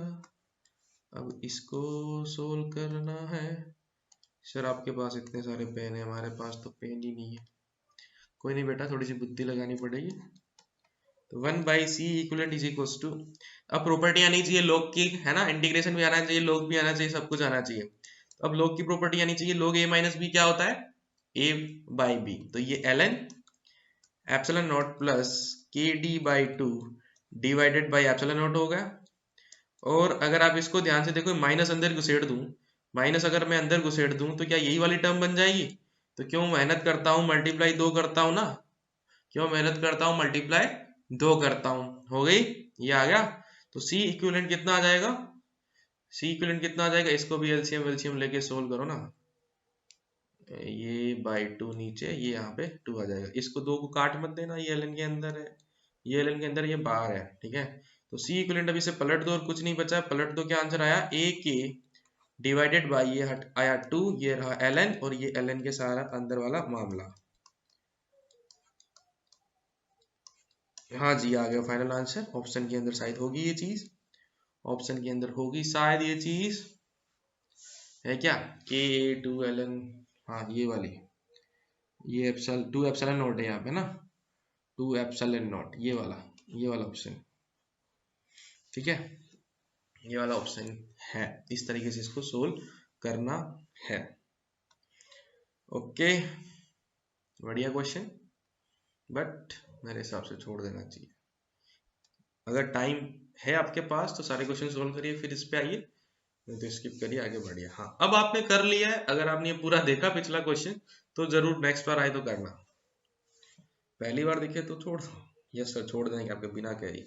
अब इसको सोल्व करना है। सर आपके पास इतने सारे पेन है, हमारे पास तो पेन ही नहीं है। कोई नहीं बेटा, थोड़ी सी बुद्धि लगानी पड़ेगी। तो 1/c equivalent is equals to, अब प्रॉपर्टी आनी चाहिए log की, है ना, इंटीग्रेशन भी आना चाहिए, log भी आना चाहिए, सब कुछ आना चाहिए। अब log की प्रॉपर्टी आनी चाहिए, log a माइनस बी क्या होता है, ए बाई बी, तो ये ln एप्सिलॉन नॉट प्लस के D by two divided by epsilon not हो गया। और अगर आप इसको ध्यान से देखो, माइनस अंदर घुसेड़ दूं, माइनस अगर मैं अंदर घुसेड़ दूं तो क्या यही वाली टर्म बन जाएगी? तो क्यों मेहनत करता हूं, मल्टीप्लाई 2 करता हूं ना, क्यों मेहनत करता हूं, मल्टीप्लाई 2 करता हूं। हो गई, ये आ गया। तो सी इक्विवेलेंट कितना आ जाएगा, सी इक्विवेलेंट कितना आ जाएगा, इसको भी एलसीएम लेके सोल्व करो ना। ये बाई टू नीचे, ये यहाँ पे 2 आ जाएगा। इसको 2 को काट मत देना, ये एलन के अंदर है, ये एलन के अंदर, ये बाहर है, ठीक है। तो सी इक्विवेलेंट अभी से पलट दो और कुछ नहीं बचा, पलट दो, क्या आंसर आया, ए के डिवाइडेड बाई ये हट आया 2, ये रहा एलन, और ये एलन के सारा अंदर वाला मामला। हाँ जी, आ गया फाइनल आंसर। ऑप्शन के अंदर शायद होगी ये चीज, ऑप्शन के अंदर होगी शायद ये चीज, है क्या, के टू एलन, हाँ ये वाली, ये एप्सल 2 एप्सिलॉन नॉट है यहाँ पे ना, 2 एप्सिलॉन नॉट, ये वाला ऑप्शन, ठीक है, ये वाला ऑप्शन है। इस तरीके से इसको सोल्व करना है। ओके, बढ़िया क्वेश्चन, बट मेरे हिसाब से छोड़ देना चाहिए। अगर टाइम है आपके पास तो सारे क्वेश्चन सोल्व करिए, फिर इस पे आइए, नहीं तो स्किप करिए, आगे बढ़िए। हाँ, अब आपने कर लिया है, अगर आपने ये पूरा देखा पिछला क्वेश्चन, तो जरूर नेक्स्ट बार आए तो करना, पहली बार देखे तो छोड़ दो। यस सर, छोड़ देंगे आपके बिना कह ही।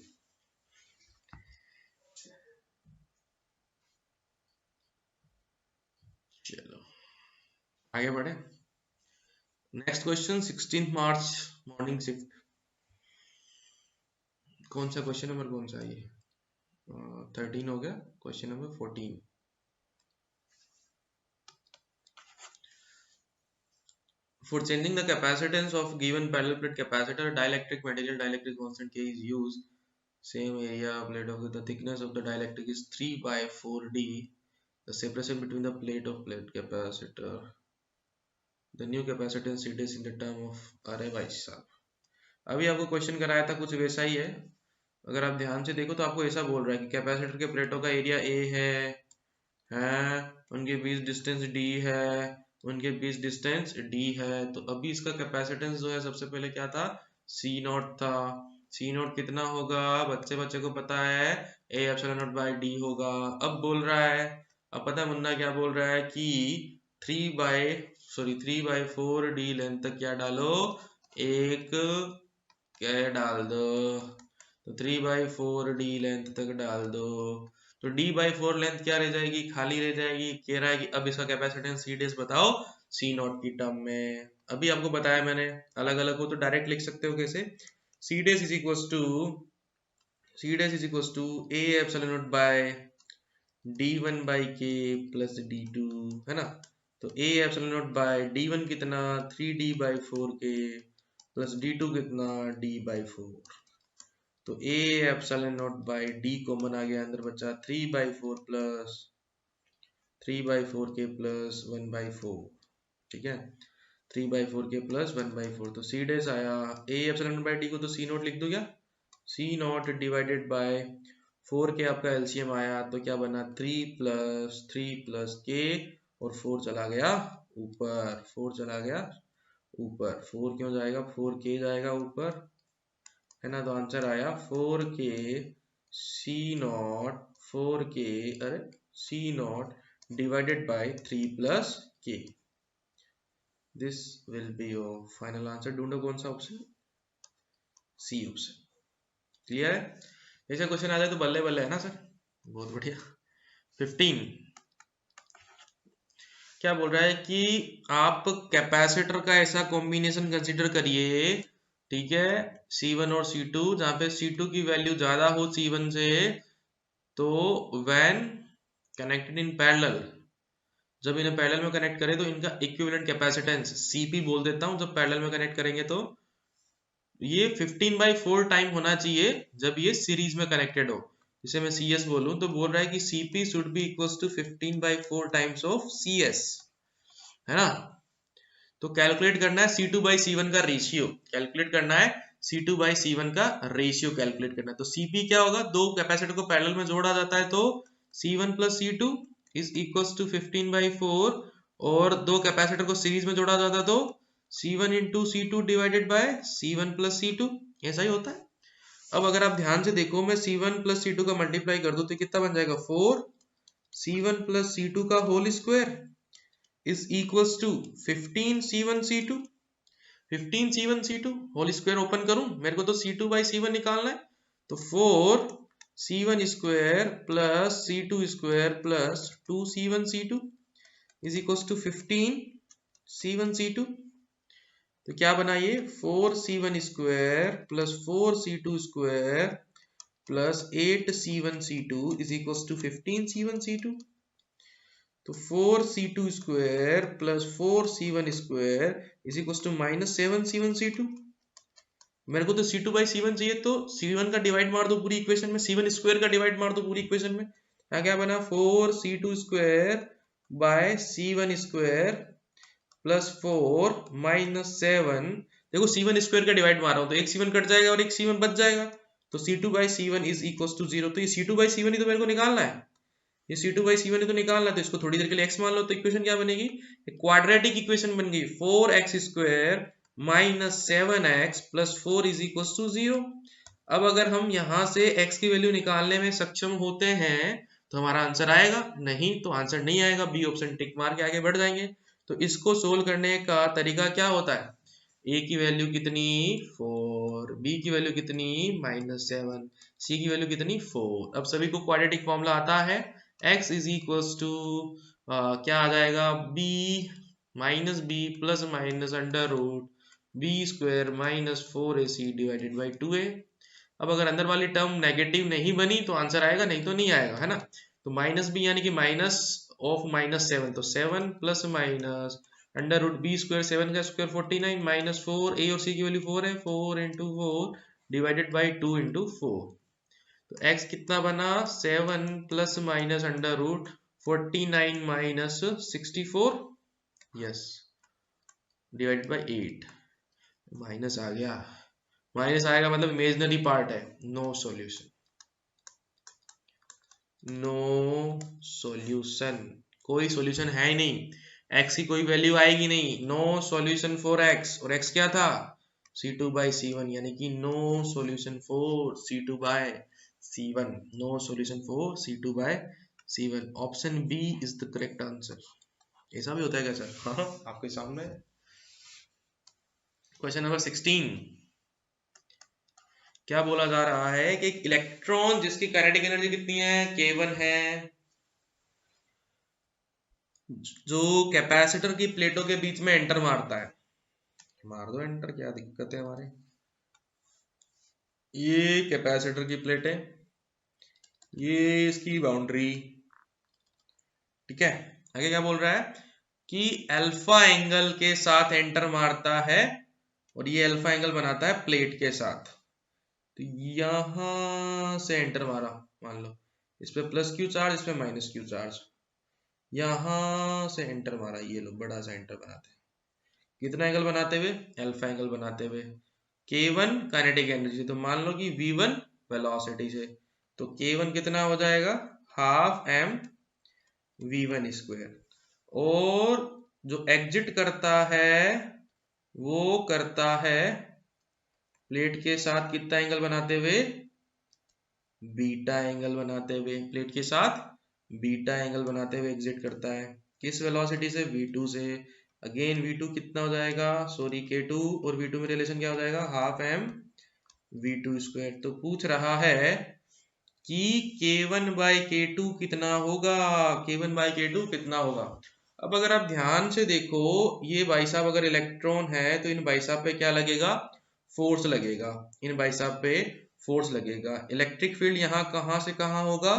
चलो आगे बढ़े। नेक्स्ट क्वेश्चन 16 मार्च मॉर्निंग शिफ्ट, कौन सा क्वेश्चन नंबर कौन सा है ये, 13 हो गया, question number 14। For changing the capacitance of given parallel plate capacitor, dielectric material dielectric constant K is used. Same area plate of the thickness of the dielectric is 3 by 4d. The separation between the plate of plate capacitor. The new capacitance it is in the term of, अरे भाई साहब, अभी आपको question कराया था कुछ वैसा ही है। अगर आप ध्यान से देखो तो आपको ऐसा बोल रहा है कि कैपेसिटर के प्लेटों का एरिया ए है, उनके बीच डिस्टेंस डी है, उनके बीच डिस्टेंस डी है। तो अभी इसका कैपेसिटेंस जो है, सबसे पहले क्या था, सी नॉट था। सी नॉट कितना होगा, बच्चे को पता है, ए एप्सिलॉन नॉट बाई डी होगा। अब बोल रहा है, अब पता है मुन्ना क्या बोल रहा है कि 3 बाई 4 डी लेंथ तक क्या डालो, एक क्या डाल दो, तो 3 बाई 4 डी लेंथ तक डाल दो। तो d बाई 4 लेंथ क्या रह जाएगी, खाली रह जाएगी। कह रहा है कि अब इसका कैपेसिटेंस सी डेस बताओ सी नॉट की टर्म में। अभी आपको बताया मैंने, अलग अलग हो तो डायरेक्ट लिख सकते हो कैसे, C dash is equals to A epsilon naught by d1 by K plus d2, है ना। तो A epsilon naught by d1 कितना, 3d by 4k plus d2 कितना, d बाई 4। तो A epsilon naught by D common आ गया, अंदर बचा 3 बाई 4 प्लस 3 बाई 4 के प्लस 1 बाई 4, ठीक है, 3 बाई 4 के प्लस 1 बाई 4। तो सी डेस आया, ए एप्सिलॉन नॉट बाई डी को तो सी नॉट लिख दो क्या, सी नॉट डिवाइडेड बाय 4 के आपका एलसीएम आया, तो क्या बना, 3 प्लस के, और 4 चला गया ऊपर, 4 चला गया ऊपर। 4 क्यों जाएगा, 4 के जाएगा ऊपर, है ना। तो आंसर आया 4k सी नॉट, 4k अरे सी नॉट डिवाइडेड बाय 3 प्लस के। This will be your final answer. ढूंढो कौन सा ऑप्शन, सी ऑप्शन। क्लियर है, ऐसा क्वेश्चन आ जाए तो बल्ले बल्ले, है ना सर, बहुत बढ़िया। 15 क्या बोल रहा है कि आप कैपेसिटर का ऐसा कॉम्बिनेशन कंसीडर करिए, ठीक है, C1 और C2, जहां पे C2 की वैल्यू ज्यादा हो C1 से, तो व्हेन कनेक्टेड इन पैरेलल, जब इन्हें पैरेलल में कनेक्ट करें तो इनका इक्विवेलेंट कैपेसिटेंस CP बोल देता हूं, जब पैरेलल में कनेक्ट करेंगे तो ये 15 बाई 4 टाइम होना चाहिए जब ये सीरीज में कनेक्टेड हो। जिसे मैं CS बोलूं तो बोल रहा है कि CP should be equals to 15 by 4 times of CS, है ना। तो कैलकुलेट करना है C2 बाई C1 का रेशियो, कैलकुलेट करना है C2 बाई C1 का रेशियो कैलकुलेट करना है। तो CP क्या होगा, दो कैपेसिटर को पैरेलल में जोड़ा जाता है तो C1 plus C2 is equals to 15 by 4, और दो कैपेसिटर को सीरीज में जोड़ा जाता है तो C1 into C2 divided by C1 plus C2, ऐसा ही होता है। अब अगर आप ध्यान से देखो, मैं C1 प्लस C2 का मल्टीप्लाई कर दूं तो कितना बन जाएगा, 4 C1 प्लस C2 का whole square is equals to 15 C1 C2, 15 C1 C2 whole square open करूं, मेरे को तो C2 बाई C1 निकालना है, तो 4 C1 square plus C2 square plus 2 C1 C2 is equals to 15 C1 C2। तो क्या बना ये, 4 C1 square plus 4 C2 square plus 8 C1 C2 is equals to 15 C1 C2। तो 4 C2 square plus 4 C1 square is equals to minus 7 C1 C2। मेरे को तो C2 by C1 चाहिए, तो C1 का डिवाइड मार दो पूरी इक्वेशन में, C1 स्क्वायर का डिवाइड मार दो पूरी इक्वेशन में, क्या बना 4 C2 square by C1 square plus 4 minus 7। देखो C1 स्क्वायर का डिवाइड मार रहा हूं तो एक C1 कट जाएगा और एक C1 बच जाएगा, तो C2 by C1 is equal to 0। तो ये C2 बाई C1 ही तो मेरे को निकालना है, ये C2 बाई C1 ही तो निकालना है, तो इसको थोड़ी देर के लिए x मान लो, तो इक्वेशन क्या बनेगी, क्वाड्रेटिक इक्वेशन बन गई, 4x square minus 7x plus 4 is equal to 0। अब अगर हम यहाँ से x की वैल्यू निकालने में सक्षम होते हैं तो हमारा आंसर आएगा, नहीं तो आंसर नहीं आएगा, बी ऑप्शन टिक मार के आगे बढ़ जाएंगे। तो इसको सोल्व करने का तरीका क्या होता है, a की वैल्यू कितनी 4, b की वैल्यू कितनी -7, c की वैल्यू कितनी 4। अब सभी को क्वाड्रेटिक फॉर्मूला आता है, x इज इक्वल्स टू क्या आ जाएगा, b minus b plus minus under root b square minus 4ac divided by 2a। अब अगर अंदर वाली टर्म नेगेटिव नहीं बनी तो आंसर आएगा, नहीं तो नहीं आएगा, है ना। तो माइनस बी यानी कि माइनस ऑफ -7, तो 7 plus minus under root b square, 7 का स्क्वायर 49 माइनस 4, ए और सी की वैल्यू 4 है, 4 इंटू 4 डिवाइडेड बाई 2 इंटू 4। तो x कितना बना, 7 plus minus under root 49 minus 64, yes, divided by 8। Minus आ गया, माइनस आएगा मतलब इमेजिनरी पार्ट है, नो सॉल्यूशन, नो सॉल्यूशन, कोई सॉल्यूशन है ही नहीं, x की कोई वैल्यू आएगी नहीं, नो सॉल्यूशन फॉर x। और x क्या था, C2 बाई C1, यानी कि no solution for C2 by C1, no solution for C2 by C1। Option B is the correct answer. ऐसा भी होता है क्या सर, हाँ आपके सामने। क्वेश्चन नंबर 16, क्या बोला जा रहा है कि एक इलेक्ट्रॉन जिसकी काइनेटिक एनर्जी कितनी है, K1 है, जो कैपेसिटर की प्लेटों के बीच में एंटर मारता है, मार दो एंटर, क्या दिक्कत है हमारे। ये कैपेसिटर की प्लेट है, ये इसकी बाउंड्री, ठीक है। आगे क्या बोल रहा है कि अल्फा एंगल के साथ एंटर मारता है और ये अल्फा एंगल बनाता है प्लेट के साथ। तो यहां से एंटर मारा, मान लो इस पे प्लस क्यू चार्ज, इस पे माइनस क्यू चार्ज, यहां से एंटर मारा, ये लोग बड़ा सा एंटर बनाते हैं, कितना एंगल बनाते हुए, अल्फा एंगल बनाते हुए। K1 काइनेटिक एनर्जी, तो मान लो कि V1 वेलोसिटी से, तो K1 कितना हो जाएगा, हाफ m V1 स्क्वायर, और जो एग्जिट करता है वो करता है प्लेट के साथ कितना एंगल बनाते हुए, बीटा एंगल बनाते हुए, प्लेट के साथ बीटा एंगल बनाते हुए एग्जिट करता है, किस वेलोसिटी से, V2 से। अगेन V2 कितना हो जाएगा, सॉरी K2 और V2 में रिलेशन क्या हो जाएगा, हाफ m V2 स्क्वायर। तो पूछ रहा है कि K1 बाई K2 कितना होगा, K1 बाई K2 कितना होगा। अब अगर आप ध्यान से देखो, ये भाई साहब अगर इलेक्ट्रॉन है तो इन भाई साहब पे क्या लगेगा, फोर्स लगेगा, इन भाई साहब पे फोर्स लगेगा। इलेक्ट्रिक फील्ड यहाँ कहाँ से कहाँ होगा,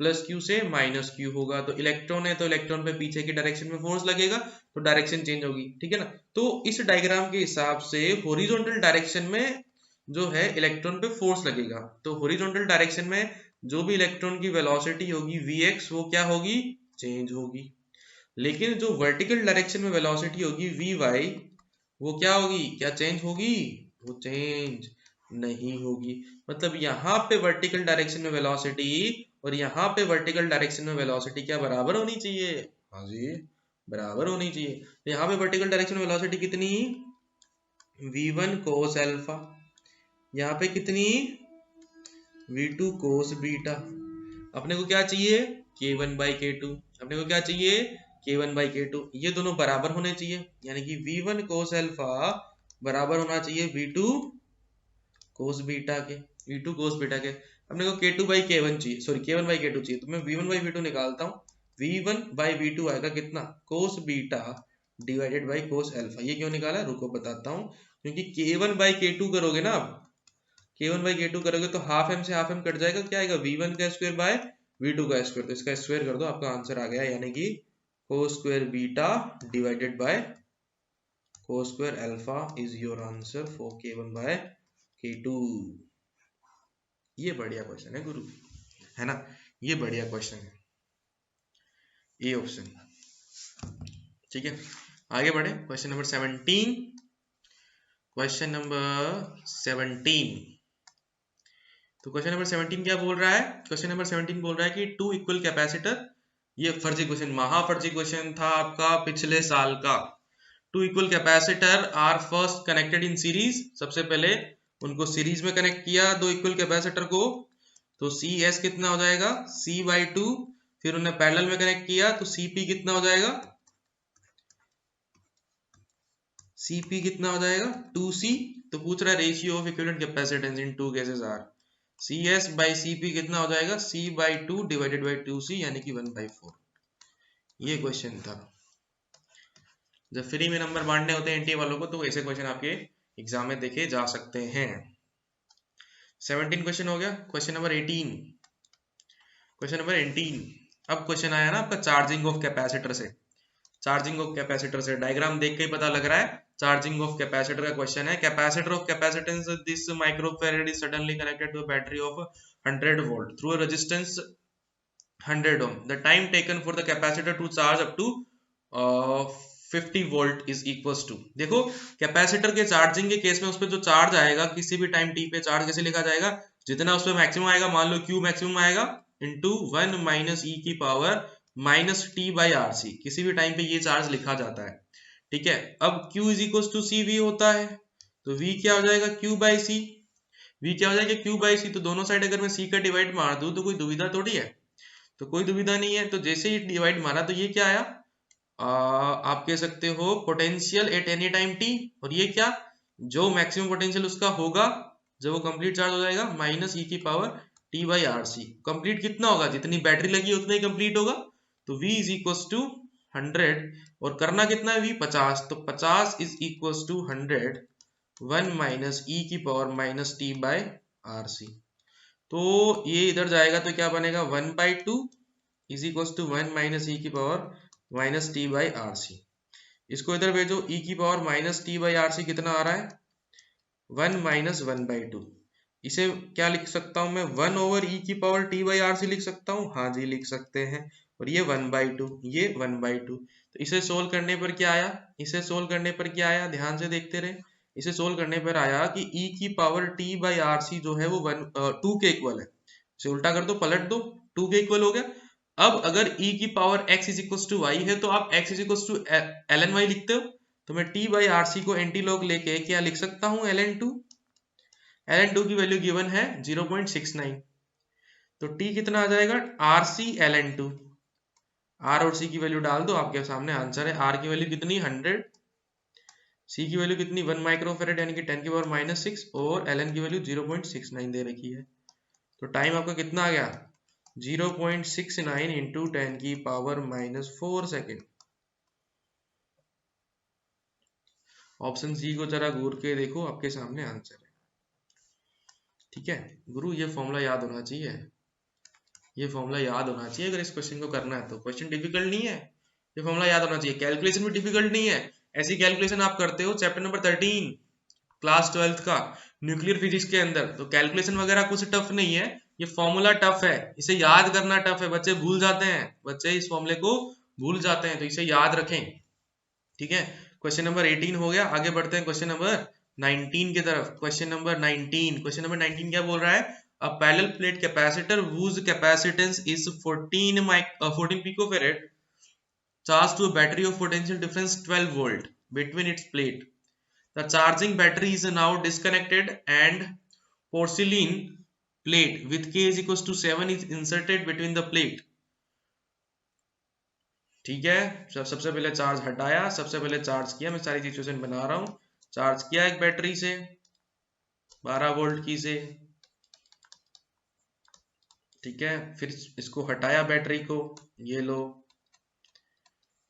प्लस क्यू से माइनस क्यू होगा। तो इलेक्ट्रॉन है तो इलेक्ट्रॉन पे पीछे की डायरेक्शन में फोर्स लगेगा, तो डायरेक्शन चेंज होगी, ठीक है ना। तो इस डायग्राम के हिसाब से हॉरिजॉन्टल डायरेक्शन में जो है इलेक्ट्रॉन पे फोर्स लगेगा, तो हॉरिजॉन्टल डायरेक्शन में जो भी इलेक्ट्रॉन की वेलोसिटी होगी Vx, वो क्या होगी, चेंज होगी। लेकिन जो वर्टिकल डायरेक्शन में वेलोसिटी होगी Vy, वो क्या होगी, क्या चेंज होगी, वो चेंज नहीं होगी। मतलब यहाँ पे वर्टिकल डायरेक्शन में वेलोसिटी और यहाँ पे वर्टिकल डायरेक्शन में वेलोसिटी क्या बराबर होनी चाहिए, हाँ जी बराबर होनी चाहिए। तो यहाँ पे वर्टिकल डायरेक्शन में वेलोसिटी कितनी, V1 cos अल्फा, यहाँ पे कितनी V2 cos बीटा। अपने को क्या चाहिए K1 by K2, अपने को क्या चाहिए K1 by K2, ये दोनों बराबर होने चाहिए, यानी कि V1 cos अल्फा बराबर होना चाहिए V2 cos बीटा के, V2 cos बीटा के। अपने को K2 by K1 चाहिए, सॉरी K1 by K2 चाहिए, तो मैं V1 by V2 निकालता हूँ। V1 by V2 आएगा कितना cos beta divided by cos alpha. ये क्यों निकाला रुको बताता हूँ, क्योंकि K1 by K2 करोगे ना, अब K1 by K2 करोगे तो हाफ एम से हाफ एम कट जाएगा, क्या आएगा V1 का स्क्वायर बाय V2 का स्क्वायर, तो इसका स्क्वायर कर दो, आपका आंसर आ गया, यानी कि cos square beta divided by cos square alpha is your answer for K1 by K2। ये बढ़िया क्वेश्चन है गुरु, है ना, ये बढ़िया क्वेश्चन है, ए ऑप्शन। ठीक है, आगे बढ़े, क्वेश्चन नंबर 17। क्वेश्चन नंबर 17, तो क्वेश्चन नंबर 17 क्या बोल रहा है, क्वेश्चन नंबर 17 बोल रहा है कि टू इक्वल कैपेसिटर, ये फर्जी क्वेश्चन, महा फर्जी क्वेश्चन था आपका पिछले साल का। Two equal capacitor are first connected in series, सबसे पहले उनको सीरीज में कनेक्ट किया दो इक्वल कैपेसिटर को, तो सी एस कितना हो जाएगा C/2, फिर उन्हें पैरेलल में कनेक्ट किया तो CP कितना हो जाएगा, CP कितना हो जाएगा 2C। तो पूछ रहा है ratio of equivalent capacitance in two cases are, CS by CP कितना हो जाएगा C/2 डिवाइडेड बाई 2C, यानी कि 1/4। ये क्वेश्चन था। जब फ्री में नंबर बांटने होते हैं एनटीए वालों को, तो ऐसे क्वेश्चन आपके एग्जाम में देखे जा सकते हैं। 17 क्वेश्चन हो गया। क्वेश्चन नंबर 18, क्वेश्चन नंबर 18, अब क्वेश्चन आया ना आपका चार्जिंग ऑफ कैपेसिटर से, चार्जिंग ऑफ कैपेसिटर से डायग्राम देख के ही पता लग रहा है चार्जिंग ऑफ कैपेसिटर का क्वेश्चन है। Capacitor of capacitance this microfarad is suddenly connected to a battery of 100 volt through a resistance 100 ohm. The time taken for the capacitor to charge up to 50 volt is equals to, देखो capacitor के charging के case में उस पर जो charge आएगा किसी भी टाइम टी पे, चार्ज कैसे लिखा जाएगा, जितना उस पर मैक्सिमम आएगा, मान लो Q मैक्सिमम आएगा इंटू 1 माइनस ई की power minus T by R C, किसी भी टाइम पे ये चार्ज लिखा जाता है। ठीक है, अब Q is equal to C V होता है, तो V क्या हो जाएगा Q बाई सी, V क्या हो जाएगा Q बाई सी, तो दोनों साइड अगर मैं C का डिवाइड मार दूं तो कोई दुविधा थोड़ी है, तो कोई दुविधा नहीं है। तो जैसे ही डिवाइड मारा तो ये क्या आया, आप कह सकते हो potential at any time T, और ये क्या, जो मैक्सिमम पोटेंशियल उसका होगा जब वो कंप्लीट चार्ज हो जाएगा माइनस ई की power T by R C. Complete कितना होगा, जितनी बैटरी लगी है उतना ही कंप्लीट होगा, तो V इज इक्वल टू 100, और करना कितना है V 50, तो 50 is equal to 100 1 minus E की power minus T by R C. तो ये इधर जाएगा तो क्या बनेगा 1/2 is equal to 1 minus E की power minus T by R C. इसको इधर भेजो, ई की power minus T by R C कितना आ रहा है 1 माइनस 1/2। इसे क्या लिख सकता हूं मैं 1 ओवर ई की power T by R C लिख सकता हूँ, हाँ जी लिख सकते हैं, और ये 1/2, ये 1/2। तो इसे सोल्व करने पर क्या आया, इसे सोल्व करने पर क्या आया, ध्यान से देखते रहे, इसे सोल्व करने पर आया कि e की power t by R C जो है वो 2 के इक्वल है, इसे उल्टा कर दो, पलट दो, 2 के इक्वल हो गया। अब अगर e की power x is equal to Y है तो आप x is equal to ln y लिखते हो, तो मैं t बाई आर सी को एंटी लॉग लेके क्या लिख सकता हूँ ln2, ln2 की वैल्यू गिवन है 0.69, तो t कितना आ जाएगा आर सी ln2, r और c की वैल्यू डाल दो, आपके सामने आंसर है। r की वैल्यू कितनी 100, C की वैल्यू कितनी 1 माइक्रोफेरेड यानी कि 10 की पावर माइनस 6, और ln की वैल्यू 0.69 दे रखी है, तो टाइम आपका कितना आ गया 0.69 इंटू 10 की power minus 4 second. Option C को जरा घूर के देखो, आपके सामने आंसर है। ठीक है गुरु, ये फॉर्मूला याद होना चाहिए, ये फॉर्मूला याद होना चाहिए अगर इस क्वेश्चन को करना है तो। क्वेश्चन डिफिकल्ट नहीं है, ये फॉर्मूला याद होना चाहिए, कैलकुलेशन भी डिफिकल्ट नहीं है। ऐसी कैलकुलेशन आप करते हो चैप्टर नंबर 13 क्लास 12 का न्यूक्लियर फिजिक्स के अंदर, तो कैलकुलेशन वगैरह कुछ टफ नहीं है, ये फॉर्मूला टफ है, इसे याद करना टफ है, बच्चे भूल जाते हैं, बच्चे इस फॉर्मूले को भूल जाते हैं, तो इसे याद रखें। ठीक है, क्वेश्चन नंबर 18 हो गया, आगे बढ़ते हैं क्वेश्चन नंबर 19 की तरफ। क्वेश्चन नंबर 19 क्या बोल रहा है, a parallel plate capacitor whose capacitance is 14 picofarad charged to a battery of potential difference 12 volt between its plate the charging battery is now disconnected and porcelain plate with K is equals to 7 is inserted between the plate. ठीक है, सबसे पहले charge हटाया, सबसे पहले charge किया, मैं सारी सिचुएशन बना रहा हूं। चार्ज किया एक बैटरी से 12 वोल्ट की से, ठीक है, फिर इसको हटाया बैटरी को, ये लो,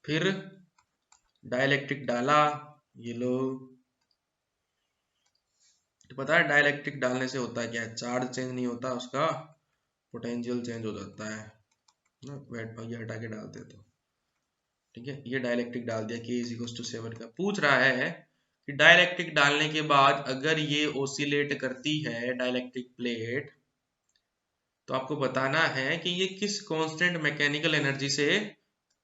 फिर डाइलेक्ट्रिक डाला, ये लो। तो पता है डाइलेक्ट्रिक डालने से होता है क्या है, चार्ज चेंज नहीं होता, उसका पोटेंशियल चेंज हो जाता है ना, ये हटा के डालते तो, ठीक है। ये डाइलेक्ट्रिक डाल दिया, K इज इक्वल टू 7 का। पूछ रहा है कि डाइलेक्ट्रिक डालने के बाद अगर ये ओसिलेट करती है डाइलेक्ट्रिक प्लेट, तो आपको बताना है कि ये किस कांस्टेंट मैकेनिकल एनर्जी से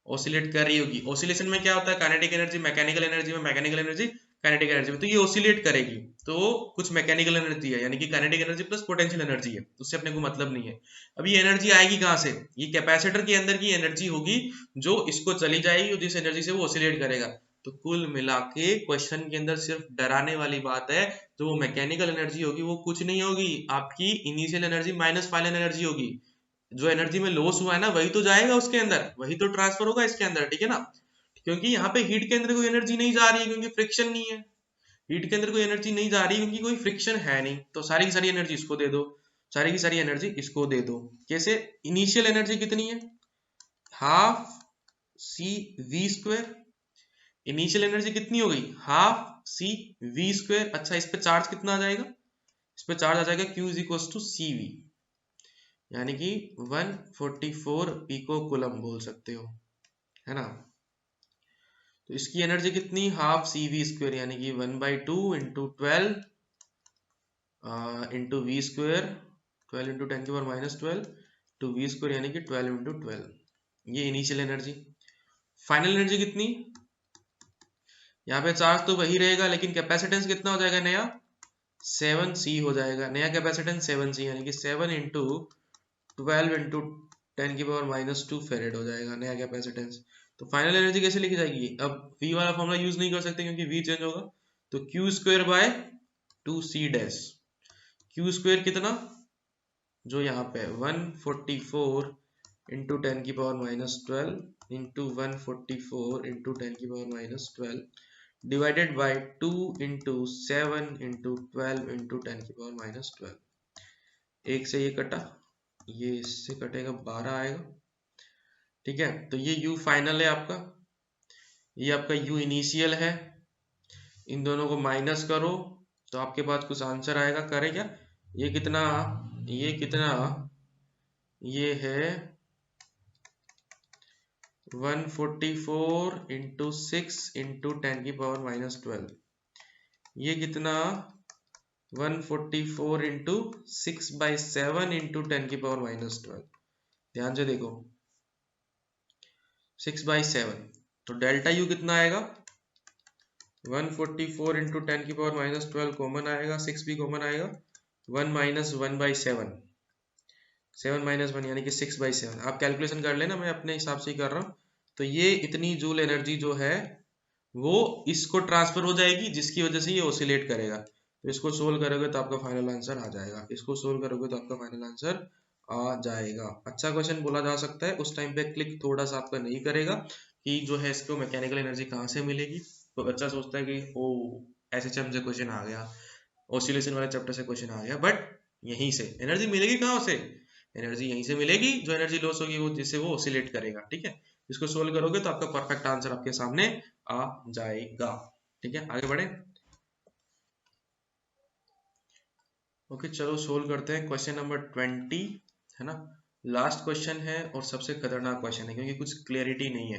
ओसिलेट कर रही होगी। ओसिलेशन में क्या होता है, काइनेटिक एनर्जी मैकेनिकल एनर्जी में, मैकेनिकल एनर्जी काइनेटिक एनर्जी में, तो ये ओसिलेट करेगी, तो कुछ मैकेनिकल एनर्जी है, यानी कि kinetic energy plus potential energy है, उससे अपने को मतलब नहीं है। अब ये एनर्जी आएगी कहां से, ये कैपेसिटर के अंदर की एनर्जी होगी जो इसको चली जाएगी और जिस एनर्जी से वो ओसिलेट करेगा। तो कुल मिला के क्वेश्चन के अंदर सिर्फ डराने वाली बात है, जो वो मैकेनिकल एनर्जी होगी वो कुछ नहीं होगी, आपकी initial energy minus final energy होगी। जो एनर्जी में लॉस हुआ है ना, वही तो जाएगा उसके अंदर, वही तो ट्रांसफर होगा इसके अंदर, ठीक है ना। क्योंकि यहाँ पे हीट के अंदर कोई एनर्जी नहीं जा रही है, क्योंकि फ्रिक्शन नहीं है। हीट के अंदर कोई एनर्जी नहीं जा रही क्योंकि कोई फ्रिक्शन है नहीं, तो सारी की सारी एनर्जी इसको दे दो, सारी की सारी एनर्जी इसको दे दो। कैसे, इनिशियल एनर्जी कितनी है, half C V square. Initial energy कितनी हो गई, हाफ सी वी स्क्वायर। अच्छा, इस पे चार्ज कितना आ जाएगा, इस पे चार्ज आ जाएगा Q is equal to C V, यानी कि 144 पिको कूलम बोल सकते हो, है ना। तो इसकी एनर्जी कितनी, हाफ सी वी स्क्वायर, यानी कि 1/2 into 12 into V square, 12 into 10 की पावर -12 टू वी स्क्वायर, यानी कि 12 इंटू 12। ये इनिशियल एनर्जी। फाइनल एनर्जी कितनी, यहाँ पे चार्ज तो वही रहेगा लेकिन कैपेसिटेंस कितना हो जाएगा नया, 7C हो जाएगा, नया कैपेसिटेंस 7C, यानी कि 7 इंटू 12 इंटू 10 की पावर -2 फेरेड हो जाएगा नया कैपेसिटेंस। तो फाइनल एनर्जी कैसे लिखी जाएगी, अब V वाला फॉर्मूला यूज नहीं कर सकते क्योंकि V चेंज होगा, तो Q square by 2C dash. Q square कितना, जो यहाँ पे 144 इंटू 10 की पावर -12 इंटू 144 इंटू 10 की power -12 divided by 2 into 7 into 12 into 10 की पावर -12। एक से ये कटा, ये इससे कटेगा, 12 आएगा, ठीक है। तो ये U फाइनल है आपका, ये आपका U इनिशियल है, इन दोनों को माइनस करो तो आपके पास कुछ आंसर आएगा, करे क्या, ये कितना, ये कितना, ये है 144 इंटू 6 इंटू 10 की पावर -12, ये कितना 144 इंटू 6/7 इंटू 10 की पावर -12। ध्यान से देखो, 6/7, तो डेल्टा यू कितना आएगा, 144 इंटू 10 की पावर -12 कॉमन आएगा, 6 भी कॉमन आएगा, 1 माइनस 1/7, 7 माइनस 1 यानी कि 6/7। आप कैलकुलेशन कर लेना, मैं अपने हिसाब से ही कर रहा हूँ। तो ये इतनी जूल एनर्जी जो है वो इसको ट्रांसफर हो जाएगी, जिसकी वजह से ये ओसिलेट करेगा। तो इसको सोल्व करोगे तो आपका फाइनल आंसर आ जाएगा, इसको सोल्व करोगे तो आपका फाइनल आंसर आ जाएगा। अच्छा क्वेश्चन बोला जा सकता है, उस टाइम पे क्लिक थोड़ा सा आपका नहीं करेगा कि जो है इसको मैकेनिकल एनर्जी कहाँ से मिलेगी। तो बच्चा सोचता है कि ओ SHM से क्वेश्चन आ गया, ऑसिलेशन वाले चैप्टर से क्वेश्चन आ गया, बट यहीं से एनर्जी मिलेगी, कहाँ से, एनर्जी यहीं से मिलेगी, जो एनर्जी लॉस होगी वो जिससे वो ऑसिलेट करेगा, ठीक है। इसको सोल्व करोगे तो आपका परफेक्ट आंसर आपके सामने आ जाएगा, ठीक है। आगे बढ़े, ओके चलो सोल्व करते हैं क्वेश्चन नंबर 20, है ना। लास्ट क्वेश्चन है और सबसे खतरनाक क्वेश्चन है क्योंकि कुछ क्लियरिटी नहीं है।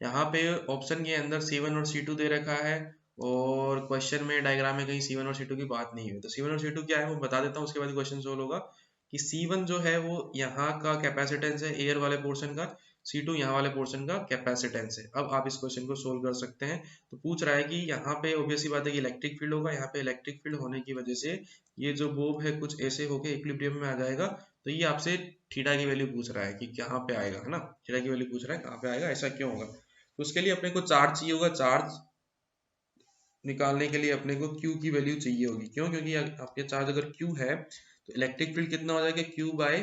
यहाँ पे ऑप्शन के अंदर C1 और C2 दे रखा है और क्वेश्चन में डायग्राम में कहीं C1 और C2 की बात नहीं हुई। तो C1 और C2 क्या है वो बता देता हूँ, उसके बाद क्वेश्चन सोल्व होगा। कि C1 जो है वो यहाँ का कैपेसिटेंस है एयर वाले पोर्शन का, C2 यहाँ वाले पोर्शन का कैपेसिटेंस है। अब आप इस क्वेश्चन को सोल्व कर सकते हैं। तो पूछ रहा है कि यहाँ पे ऑब्वियसली बात है कि इलेक्ट्रिक फील्ड होगा, यहाँ पे इलेक्ट्रिक फील्ड होने की वजह से ये जो बोब है कुछ ऐसे होके इक्विलिब्रियम में आ जाएगा। तो ये आपसे थीटा की वैल्यू पूछ रहा है कि कहाँ पे आएगा, है ना, थीटा की वैल्यू पूछ रहा है कहाँ पे आएगा, ऐसा क्यों होगा। तो उसके लिए अपने को चार्ज चाहिए होगा, चार्ज निकालने के लिए अपने को Q की वैल्यू चाहिए होगी। क्यों? क्योंकि आपके चार्ज अगर Q है तो इलेक्ट्रिक फील्ड कितना हो जाएगा, Q by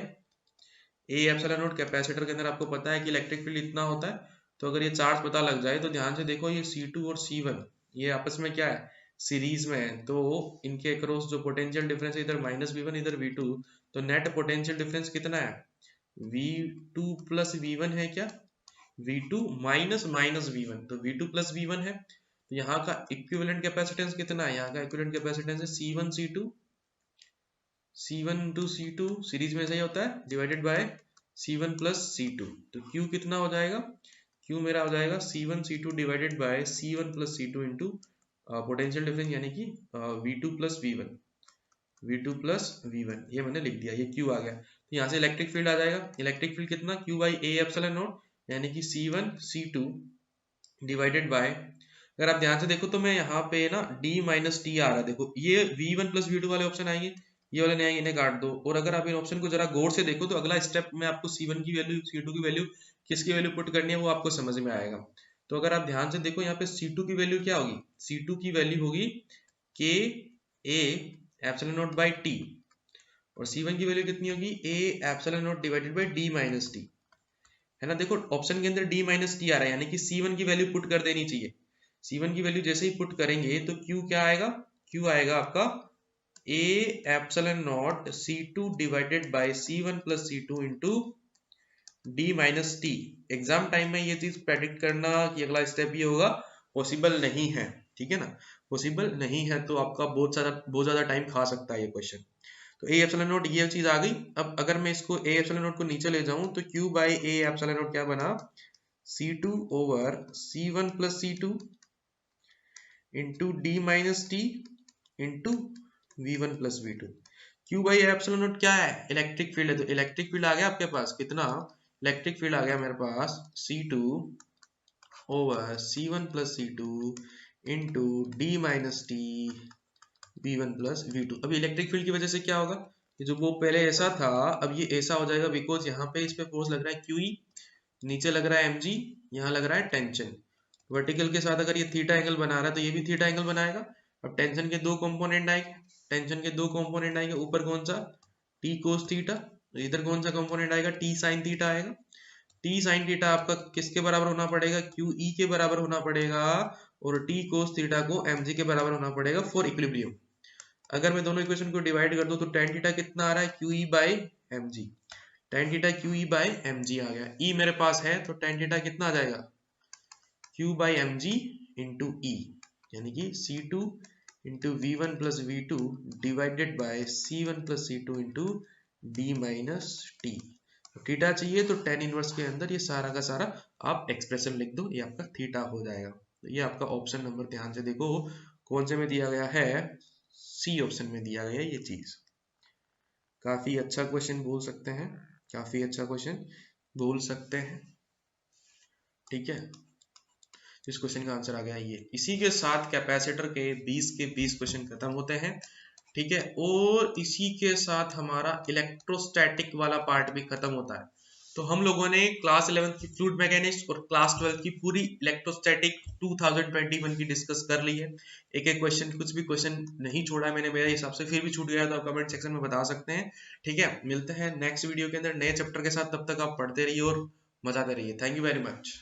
A epsilon naught. Capacitor के अंदर आपको पता है कि इलेक्ट्रिक फील्ड इतना होता है। तो अगर ये चार्ज पता लग जाए तो ध्यान से देखो, ये C2 और C1 ये आपस में क्या है, सीरीज में है। तो इनके अक्रॉस जो पोटेंशियल डिफरेंस है, इधर -V1 इधर V2, तो नेट पोटेंशियल डिफरेंस कितना है, V2 प्लस V1 है क्या, V2 माइनस माइनस V1, तो V2 प्लस V1 है। तो यहाँ का इक्विवेलेंट कैपेसिटेंस कितना है, यहाँ का इक्विवेलेंट कैपेसिटेंस है C1 C2, C1 to C2 series में सही होता है, divided by C1 plus C2। तो Q कितना हो जाएगा, Q मेरा हो जाएगा C1 C2 divided by C1 plus C2 into potential difference यानी कि V2 plus V1, V2 plus V1 ये मैंने लिख दिया, ये Q आ गया। तो यहाँ से इलेक्ट्रिक फील्ड आ जाएगा, इलेक्ट्रिक फील्ड कितना, Q by A epsilon not यानी कि C1 C2 डिवाइडेड बाय, अगर आप ध्यान से देखो तो मैं यहाँ पे ना D माइनस टी आ रहा है, देखो ये V1 प्लस V2 वाले ऑप्शन आएंगे, ये वाले नहीं आएंगे, इन्हें काट दो। और अगर आप इन ऑप्शन को जरा गौर से देखो तो अगला स्टेप में आपको C1 की वैल्यू C2 की वैल्यू किसकी वैल्यू पुट करनी है वो आपको समझ में आएगा। तो अगर आप ध्यान से देखो यहाँ पे C2 की वैल्यू क्या होगी, C2 की वैल्यू होगी K A epsilon naught by T, और C1 की वैल्यू कितनी होगी, A epsilon not divided by D minus T, है ना। देखो ऑप्शन के अंदर D माइनस टी आ रहा है यानी कि C1 की वैल्यू पुट कर देनी चाहिए। C1 की वैल्यू जैसे ही पुट करेंगे तो Q क्या आएगा, Q आएगा आपका A epsilon not C2 divided by C1 plus C2 into D minus T. Exam time में ये चीज प्रेडिक्ट करना कि अगला स्टेप ये होगा पॉसिबल नहीं है, ठीक है ना, पॉसिबल नहीं है। तो आपका बहुत ज्यादा टाइम खा सकता है ये क्वेश्चन। तो ए एप्सिलॉन नॉट ये चीज आ गई। अब अगर मैं इसको ए एप्सिलॉन नॉट को नीचे ले जाऊं तो Q by A epsilon not क्या बना, C2 over C1 plus C2 into D minus T into V1 plus V2। Q by epsilon not क्या है, इलेक्ट्रिक फील्ड है। तो इलेक्ट्रिक फील्ड आ गया आपके पास कितना, इलेक्ट्रिक फील्ड आ गया मेरे पास C2 over C1 plus C2 into D minus T V1 plus V2। अभी इलेक्ट्रिक फील्ड की वजह से क्या होगा, ये जो वो पहले ऐसा था अब ये ऐसा हो जाएगा, बिकॉज यहाँ पे इस पे फोर्स लग रहा है QE, नीचे लग रहा है mg, यहाँ लग रहा है टेंशन। वर्टिकल के साथ अगर ये थीटा एंगल बना रहा है तो ये भी थीटा एंगल बनाएगा। अब टेंशन के दो कंपोनेंट आएंगे, टेंशन के दो कंपोनेंट आएंगे, ऊपर कौन सा t कोस थीटा, इधर कौन सा कंपोनेंट आएगा t साइन थीटा आएगा। t साइन थीटा आपका किसके बराबर होना पड़ेगा, QE के बराबर होना पड़ेगा, और t कोस थीटा को mg के बराबर होना पड़ेगा फॉर इक्विलिब्रियम। अगर मैं दोनों इक्वेशन को डिवाइड कर दूं तो tan थीटा कितना आ रहा है, QE by mg, tan theta QE by mg आ गया। E मेरे पास है तो tan थीटा कितना आ जाएगा, Q by mg into E, यानी कि C2 into V1 plus V2 divided by C1 plus C2 into D minus T. Theta चाहिए तो tan इनवर्स के अंदर ये सारा का सारा आप एक्सप्रेशन लिख दो, ये आपका थीटा हो जाएगा। तो ये आपका ऑप्शन नंबर ध्यान से देखो कौन से में दिया गया है, सी ऑप्शन में दिया गया है ये चीज। काफी अच्छा क्वेश्चन बोल सकते हैं, काफी अच्छा क्वेश्चन बोल सकते हैं, ठीक है। इस क्वेश्चन का आंसर आ गया ये। इसी के साथ कैपेसिटर के 20 के 20 क्वेश्चन खत्म होते हैं, ठीक है। और इसी के साथ हमारा इलेक्ट्रोस्टैटिक वाला पार्ट भी खत्म होता है। तो हम लोगों ने क्लास 11 की फ्लूइड मैकेनिक्स और क्लास 12 की पूरी इलेक्ट्रोस्टैटिक 2021 की डिस्कस कर ली है। एक एक क्वेश्चन, कुछ भी क्वेश्चन नहीं छोड़ा है मैंने, मेरे हिसाब से फिर भी छूट गया तो आप कमेंट सेक्शन में बता सकते हैं, ठीक है। मिलते हैं नेक्स्ट वीडियो के अंदर नए चैप्टर के साथ, तब तक आप पढ़ते रहिए और मजाते रहिए। Thank you very much.